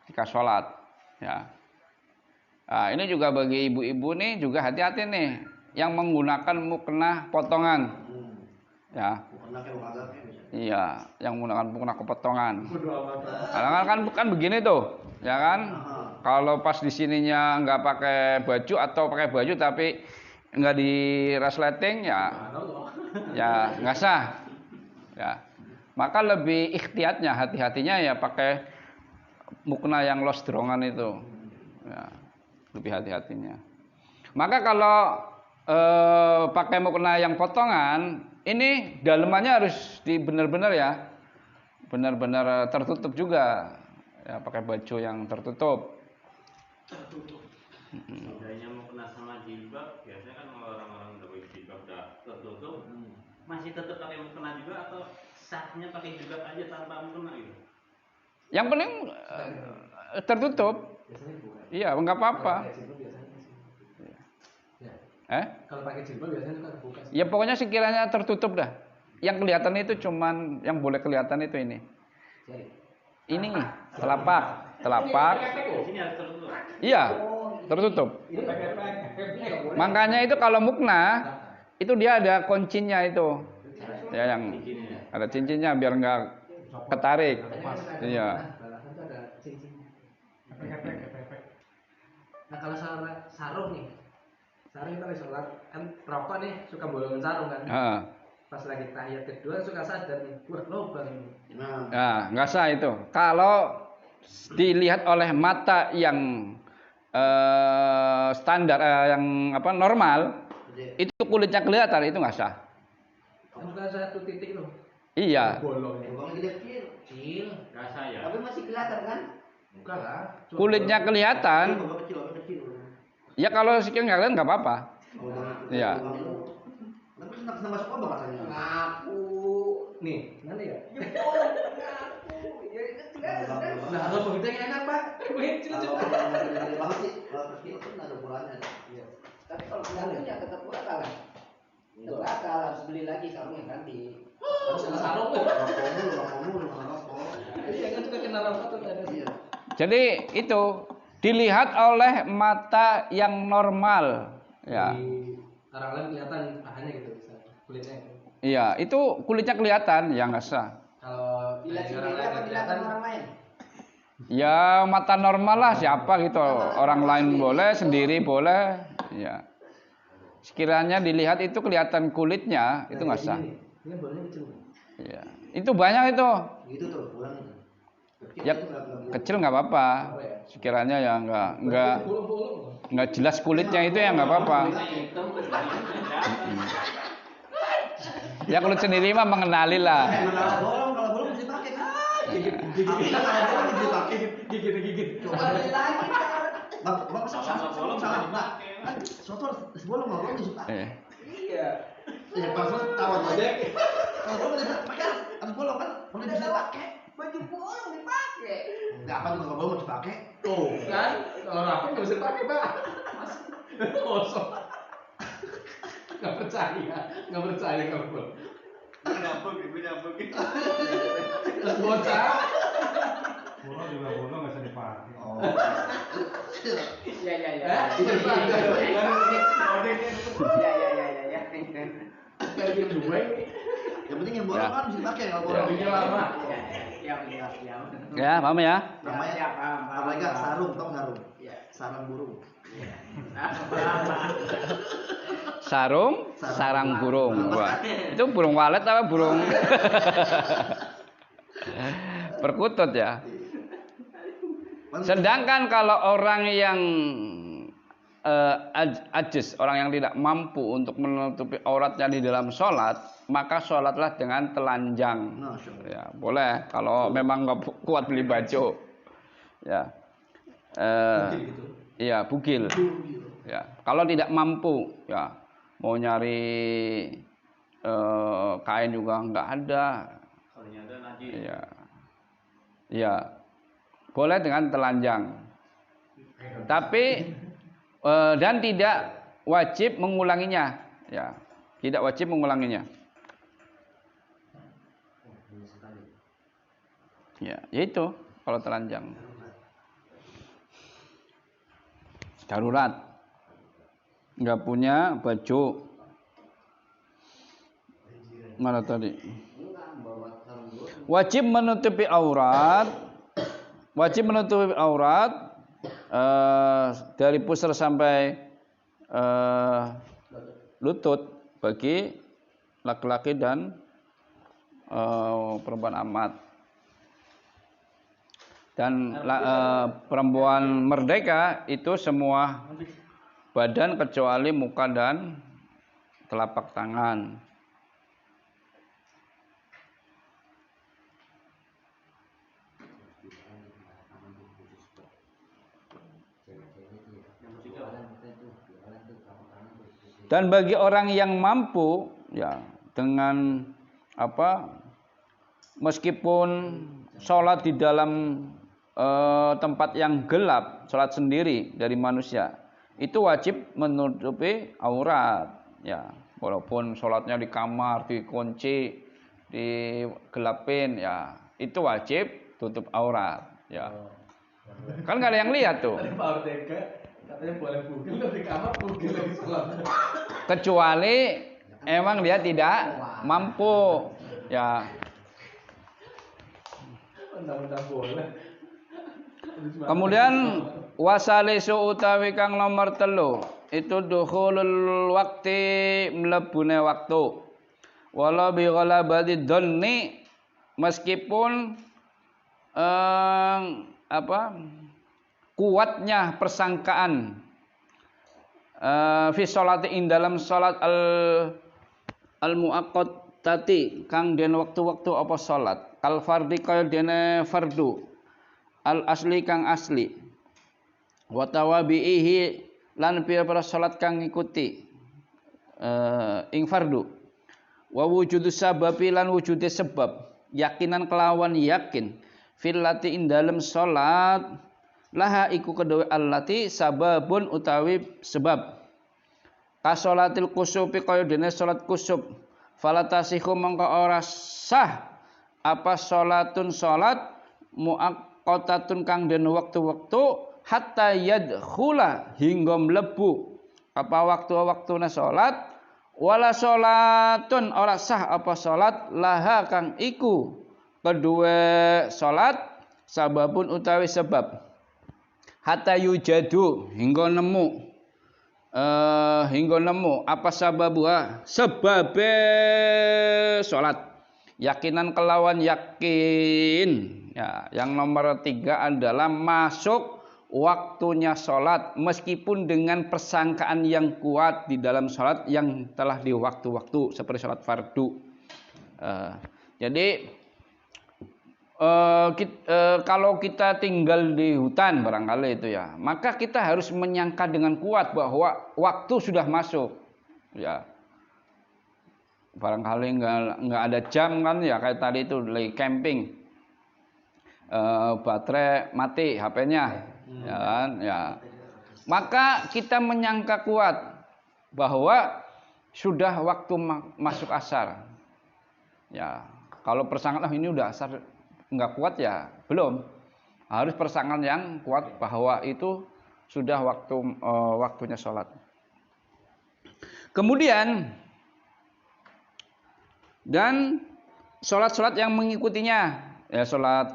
ketika sholat, ya. Nah, ini juga bagi ibu-ibu nih juga hati-hati nih yang menggunakan mukena potongan, ya. Iya, yang menggunakan mukena potongan. Kan begini tuh, ya kan? Kalau pas di sininya nggak pakai baju atau pakai baju tapi nggak di resleting, ya nggak sah, ya. Maka lebih ikhtiyatnya, hati-hatinya ya pakai mukena yang losdrongan itu, ya, lebih hati-hatinya. Maka kalau pakai mukena yang potongan, ini dalemannya harus benar-benar ya, benar-benar tertutup juga, ya pakai baju yang tertutup. Bedanya mukena sama jilbab, biasanya kan kalau orang-orang udah pakai jilbab udah tertutup, masih tetap pakai mukena juga atau sahnya pakai jilbab aja tanpa mukena gitu? Yang penting tertutup. Iya, enggak apa-apa. Kalau pakai jilbab biasanya suka terbuka. Ya pokoknya sekiranya tertutup dah. Yang kelihatan itu cuman yang boleh kelihatan itu ini. Ini telapak. Di sini harus tertutup. Iya, tertutup. Makanya itu kalau mukna itu dia ada kuncinya itu. Ya yang ada cincinnya biar enggak ketarik. Iya. Nah kalau sarung nih, sarung kita lagi sholat kan rokok nih suka bolongin sarung kan. Pas lagi tahiyat kedua suka sadar nih, wah lubang ini. Nah, nggak sah itu. Kalau dilihat oleh mata yang standar, yang apa normal, itu kulitnya kelihatan, itu nggak sah. Kan suka satu titik tuh. Iya. Bolong. Kecil. Nggak sah ya? Tapi masih kelihatan kan? Enggak lah. Kulitnya kelihatan. Kecil. Ya kalau sekian nggak kelihatan nggak apa-apa. Iya. Tapi senang masuk apa rasanya? Ngaku. Nih, nanti ya. Ya itu kelihatan kan? Nah, kalau begitu yang enak, Pak. Kecil Kalau juga. banget sih, kalau kecil kan ada ukurannya. Tapi kalau kelihatan ya tetap bakal kan? Tetap bakal harus beli lagi sarung yang ganti. Sarung. Rokok. Iya kan suka kena rokok tuh ada sih. Jadi itu dilihat oleh mata yang normal. Ya. Di orang lain kelihatan pahanya gitu, kulitnya. Iya, itu kulitnya kelihatan, ya nggak sah. Kalau Dilihat dari sendiri orang lain apa dilihat kelihatan, sama orang lain? Ya mata normal lah siapa gitu. Orang lain boleh, sendiri boleh. Ya. Sekiranya dilihat itu kelihatan kulitnya, itu nggak sah. ini bolanya kecil. Ya. Itu banyak itu. Gitu tuh, ukurannya. Ya kecil nggak apa-apa. Sekiranya ya nggak jelas kulitnya itu ya nggak apa-apa. Ya kulit sendiri mah mengenali lah. Kalau bolong mesti pakai kan? Gigit. Coba beli lagi. Bang, salah. Nah, soto harus bolong, nggak bolong disuka. Iya. Ya pas tawar aja. Kalau bolong dipakai, harus bolong kan? Boleh bisa pakai. Baju bolong dipakai. Nggak apa juga bolong dipakai. Tuh kan, kalau rapi nggak bisa pakai, Pak. Kosong. Nggak percaya kamu. Nyambung. Terus bocah. Bolong juga bolong nggak usah dipakai. Iya. Kayak dua ini. Yang penting yang bolong kan bisa dipakai kalau bolong. Lebihnya lama. Ya, paham ya? Namanya apa lagi? Sarung, tau sarung? Sarang burung. Sarang burung. Wah, itu burung walet apa burung perkutut ya. Sedangkan kalau orang yang ajis, orang yang tidak mampu untuk menutupi auratnya di dalam sholat, maka sholatlah dengan telanjang. Ya, boleh kalau memang nggak kuat beli baju. Ya, iya bugil. Ya, kalau tidak mampu, ya mau nyari kain juga nggak ada. Iya, iya, boleh dengan telanjang. Tapi dan tidak wajib mengulanginya, ya, tidak wajib mengulanginya. Ya, itu kalau telanjang. Darurat, nggak punya baju. Mana tadi? Wajib menutupi aurat. Wajib menutupi aurat. Dari pusar sampai lutut bagi laki-laki dan perempuan amat. Dan perempuan merdeka itu semua badan kecuali muka dan telapak tangan. Dan bagi orang yang mampu, ya dengan meskipun sholat di dalam tempat yang gelap, sholat sendiri dari manusia, itu wajib menutupi aurat, ya walaupun sholatnya di kamar, dikunci, digelapin, ya itu wajib tutup aurat, ya. Kan nggak ada yang lihat tuh. Katanya boleh bugil di kamar, bugil lagi sholat. Kecuali emang dia tidak mampu, ya. Undang-undang boleh. Kemudian wasalisu utawi kang nomor 3 itu dukhulul waqti, mlebune waktu. Wala bi ghalabati dhanni, meskipun kuatnya persangkaan fi sholati in dalam salat al muaqqatati kang den waktu-waktu apa salat kal fardhi kaya dene fardu al asli kang asli wa tawabihi lan pira-pira salat kang ngikuti ing fardu wa wujudu sababi lan wujude sebab yakinan kelawan yakin fil lati in dalam salat laha iku kedua allati sababun utawi sebab kasolatil kusupi kaya dene salat kusub falatasihu mongko ora sah apa salatun salat muaqqatatun kang den waktu-waktu hatta yadkhula hingga mlebu apa waktu-waktuna salat wala salatun ora sah apa salat laha kang iku kedua salat sababun utawi sebab hatta yujadu hingga nemu apa sababuha sebabe salat yakinan kelawan yakin ya. Yang nomor 3 adalah masuk waktunya salat meskipun dengan persangkaan yang kuat di dalam salat yang telah di waktu-waktu seperti salat fardu. Jadi kalau kita tinggal di hutan barangkali itu ya, maka kita harus menyangka dengan kuat bahwa waktu sudah masuk, ya. Barangkali nggak ada jam kan ya, kayak tadi itu lagi camping, baterai mati HP-nya, ya kan, ya. Maka kita menyangka kuat bahwa sudah waktu masuk asar, ya. Kalau persangkaan ini udah asar nggak kuat ya belum, harus persangkaan yang kuat bahwa itu sudah waktunya sholat. Kemudian dan sholat yang mengikutinya ya sholat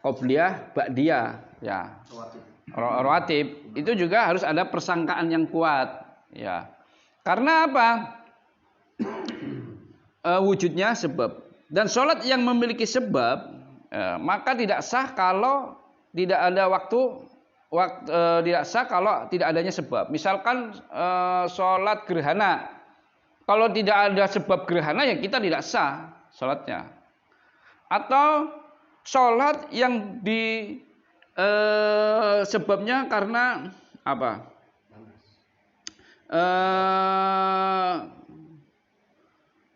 qobliyah, ba'diyah, ya. Rawatib itu juga harus ada persangkaan yang kuat, ya. Karena apa? Wujudnya sebab. Dan sholat yang memiliki sebab, maka tidak sah kalau tidak ada tidak sah kalau tidak adanya sebab. Misalkan sholat gerhana, kalau tidak ada sebab gerhana ya kita tidak sah sholatnya. Atau sholat yang sebabnya karena apa?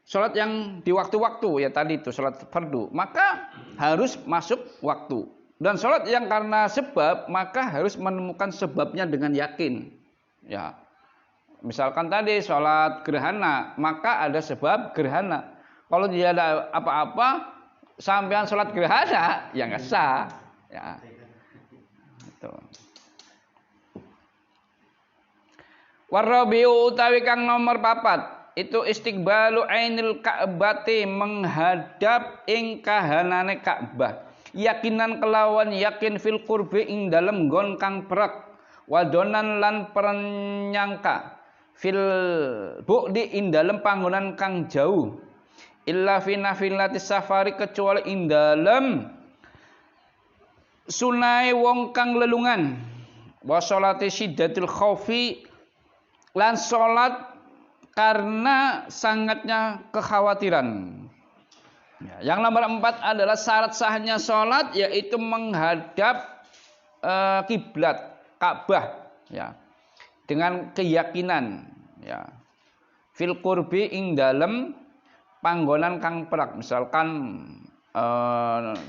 Sholat yang di waktu-waktu ya tadi itu sholat fardu, maka harus masuk waktu. Dan sholat yang karena sebab, maka harus menemukan sebabnya dengan yakin. Ya, misalkan tadi sholat gerhana, maka ada sebab gerhana. Kalau tidak ada apa-apa, sampean sholat gerhana, ya nggak sah. Ya. Gitu. Warabiu utawi kang nomor 4 itu istiqbalu ainil ka'bati, menghadap ing kahanane Ka'bah. Yakinan kelawan yakin fil qurbi ing dalem nggon kang prek, wadonan lan pernyangka fil bu'di ing dalem panggonan kang jauh. Illa fi nafilatis safari, kecuali ing dalem sunai wong kang lelungan. Wa sholati syiddatil khaufi, lan salat karena sangatnya kekhawatiran. Ya, yang nomor 4 adalah syarat sahnya sholat, yaitu menghadap kiblat Ka'bah, ya, dengan keyakinan, ya. Fil qurbi ing dalem panggonan kang perak. Misalkan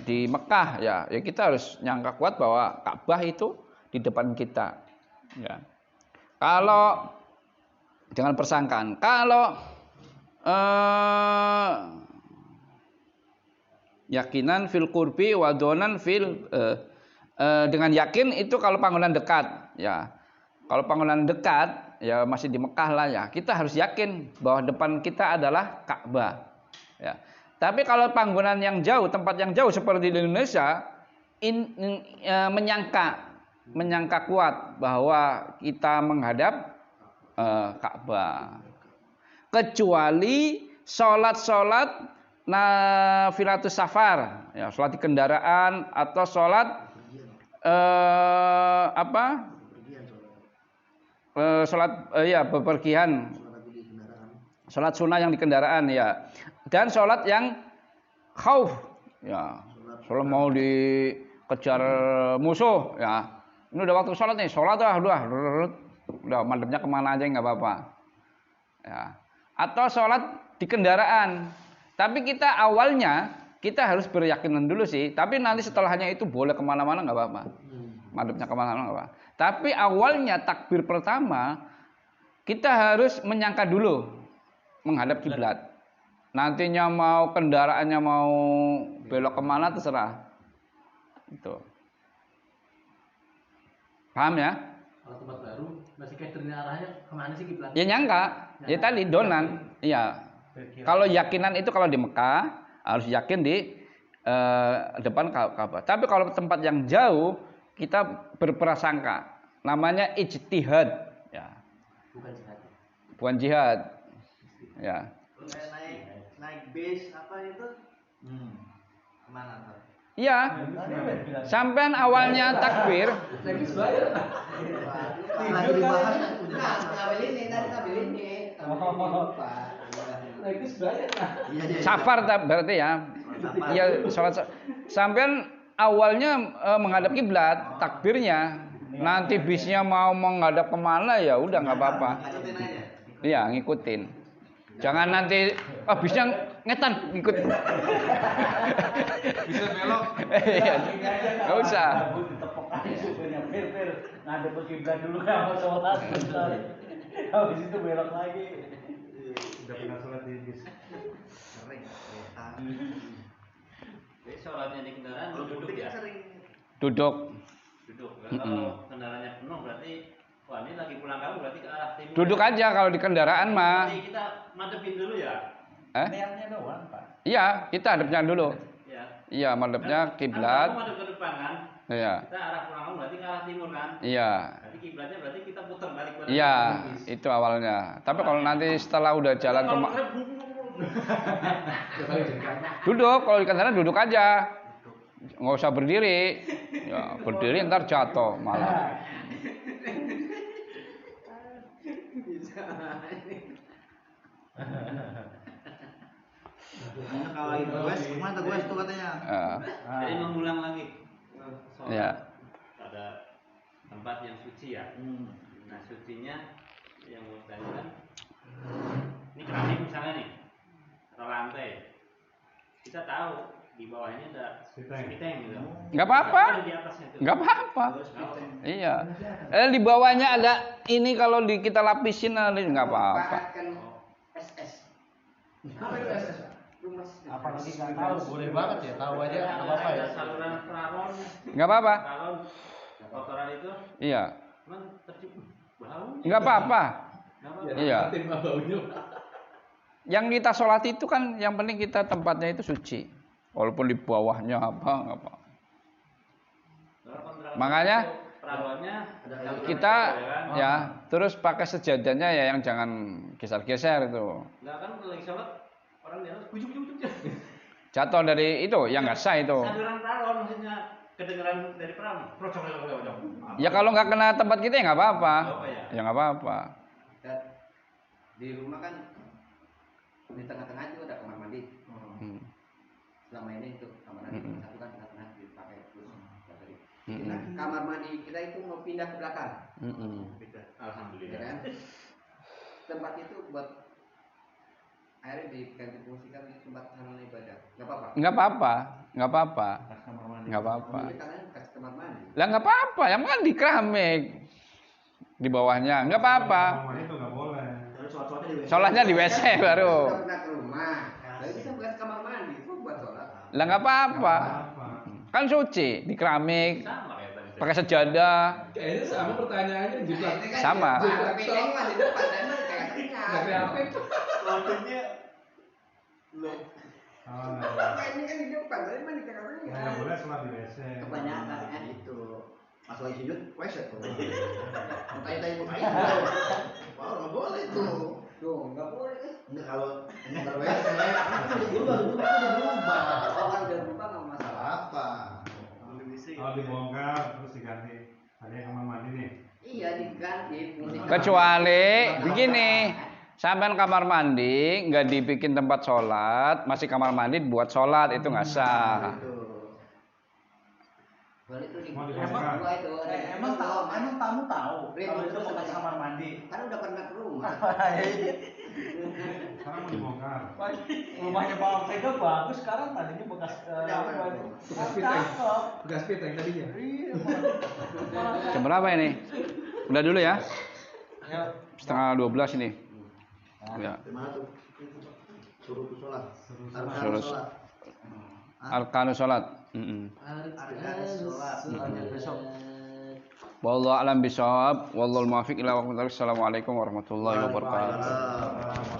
di Mekah, ya kita harus nyangka kuat bahwa Ka'bah itu di depan kita. Ya. Kalau dengan persangkaan, kalau yakinan fil qurbi wadonan fil dengan yakin itu kalau panggonan dekat, ya. Kalau panggonan dekat, ya masih di Mekah lah, ya. Kita harus yakin bahwa depan kita adalah Ka'bah, ya. Tapi kalau panggonan yang jauh, tempat yang jauh seperti di Indonesia, menyangka kuat bahwa kita menghadap Ka'bah. Kecuali sholat nafilatus safar, ya, sholat di kendaraan atau sholat bepergian, sholat sunnah yang di kendaraan, ya, dan sholat yang khauf, ya, sholat mau dikejar musuh, ya, ini udah waktu sholat nih, sholat udah madepnya kemana aja nggak apa-apa, ya. Atau sholat di kendaraan, tapi kita awalnya kita harus beryakinan dulu sih, tapi nanti setelahnya itu boleh kemana-mana nggak apa-apa, madepnya kemana-mana nggak apa-apa. Tapi awalnya takbir pertama kita harus menyangka dulu menghadap kiblat. Nantinya mau kendaraannya mau belok kemana terserah. Itu. Paham ya? Kalau tempat baru masih kayak arahnya kemana sih kiblat? Ya nyangka. Ya tadi donan. Iya. Kalau yakinan itu kalau di Mekah harus yakin di depan Ka'bah. Tapi kalau tempat yang jauh kita berprasangka. Namanya ijtihad, ya. Bukan jihad. Ya. Naik bis apa itu? Kemana tuh? Iya. Sampean awalnya takbir. Safar berarti ya. Iya, sholat. Sampean awalnya menghadap kiblat, takbirnya. Nanti bisnya mau menghadap kemana ya udah nggak apa-apa. Iya, ngikutin. Jangan nanti bisnya ngetan ngikut. Bisa belok. Iya. Enggak usah. Ngadep ke kiblat dulu sama sholat. Habis itu belok lagi. Udah pernah sholat di bis. Sering. Jadi sholatnya di kendaraan duduk ya? Duduk. Kalau kendaraannya penuh berarti wah ini lagi pulang kamu berarti ke arah timur. Duduk aja kalau di kendaraan mah. Jadi kita madepin dulu ya. Niatnya doang, Pak. Iya, kita hadapnya dulu. kan? Iya, madhabnya kiblat. Kan madhab ke depan kan? Iya. Kita arah pulang kampung berarti ke arah timur kan? Iya. Berarti kiblatnya berarti kita putar balik ke Iya, itu awalnya. Tapi kalau nanti setelah udah jalan ke duduk, kalau ikan sana duduk aja. Nggak usah berdiri. Ya, berdiri ntar jatuh malah. Kalau itu guys, kemana tuh guys tuh katanya? Jadi mengulang lagi. Soal Ya. ada tempat yang suci ya. Nah sucinya yang mau tanya kan, ini keramik misalnya nih, atau lantai. Kita tahu di bawahnya ada sepiteng gitu. Nggak apa-apa. Di atasnya tuh. Nggak apa-apa. Iya. Di bawahnya ada ini kalau kita lapisin nggak apa-apa. SS. Apa itu SS? Apalagi nggak tahu, boleh banget ya, tahu aja nggak apa-apa ya. Saluran perawon. Nggak apa-apa. Perawon kotoran itu, Iya. cuman tercium bau. Nggak apa-apa. Nggak apa-apa. Iya. Yang kita sholat itu kan yang penting kita tempatnya itu suci. Walaupun di bawahnya apa nggak apa. Makanya kita ya terus pakai sejadahnya ya yang jangan geser-geser itu. Nggak kan lagi sholat orang di atas ujuk-ujuk. Jatuh dari itu yang nggak sah itu. Saluran perawon maksudnya kedengeran dari perawon. Ya kalau nggak kena tempat kita ya nggak apa-apa. Ya nggak apa-apa. Di rumah kan di tengah-tengah itu ada kamar mandi. Selama ini itu kamar mandi satu kan tengah-tengah dipakai terus. Kamar mandi kita itu mau pindah ke belakang. Alhamdulillah. Ya kan? Tempat itu buat akhirnya diganti fungsikan di tempat sarana ibadah. Nggak apa-apa. Nggak apa-apa. Nggak apa-apa. Nggak apa-apa. Kasih kamar mandi. Lah nggak apa-apa. Yang kan di keramik di bawahnya nggak apa-apa. Itu nggak boleh. Sholatnya di WC baru. Kita pernah ke rumah. Lalu kita buat kamar mandi itu buat sholat. Lah nggak apa-apa. Kan suci di keramik. Pakai sejadah. Kayaknya sama pertanyaannya juga. Sama. Tapi ini masih depan dan kayak tengah. Maksudnya lo Ini kan di depan, tapi mana di tengah-tengah. Nggak boleh sholat di WC. Kebanyakan kan itu. Pas lagi sujud, weset tuh. Mutai-tai mutai. Wah, nggak boleh tuh. Tuh, nggak boleh. Nggak kalau berwes, dulu udah berubah. Kalau udah berubah nggak masalah. Apa? Kalau dibongkar terus diganti. Ada yang kamar mandi nih. Iya diganti. Kecuali begini. Sampai kamar mandi nggak dibikin tempat sholat, masih kamar mandi buat sholat itu nggak sah. Boleh itu di Mau itu. Emang tamu tahu kalau itu bekas kamar mandi. Kan udah pernah ke rumah. Sekarang mau dibongkar. Rumahnya Pak Alfredo bagus, sekarang tadinya bekas Bekas piteng tadinya. Iya. Jam berapa ini? Udah dulu ya. Ya. Setengah 12 ini. Ya. Gimana tuh? Suruh sholat. Suruh Arkanus sholat. Besok. Wallahu a'lam bishawab. Wallahul muwaffiq ila aqwamit thoriq. Assalamualaikum warahmatullahi wabarakatuh.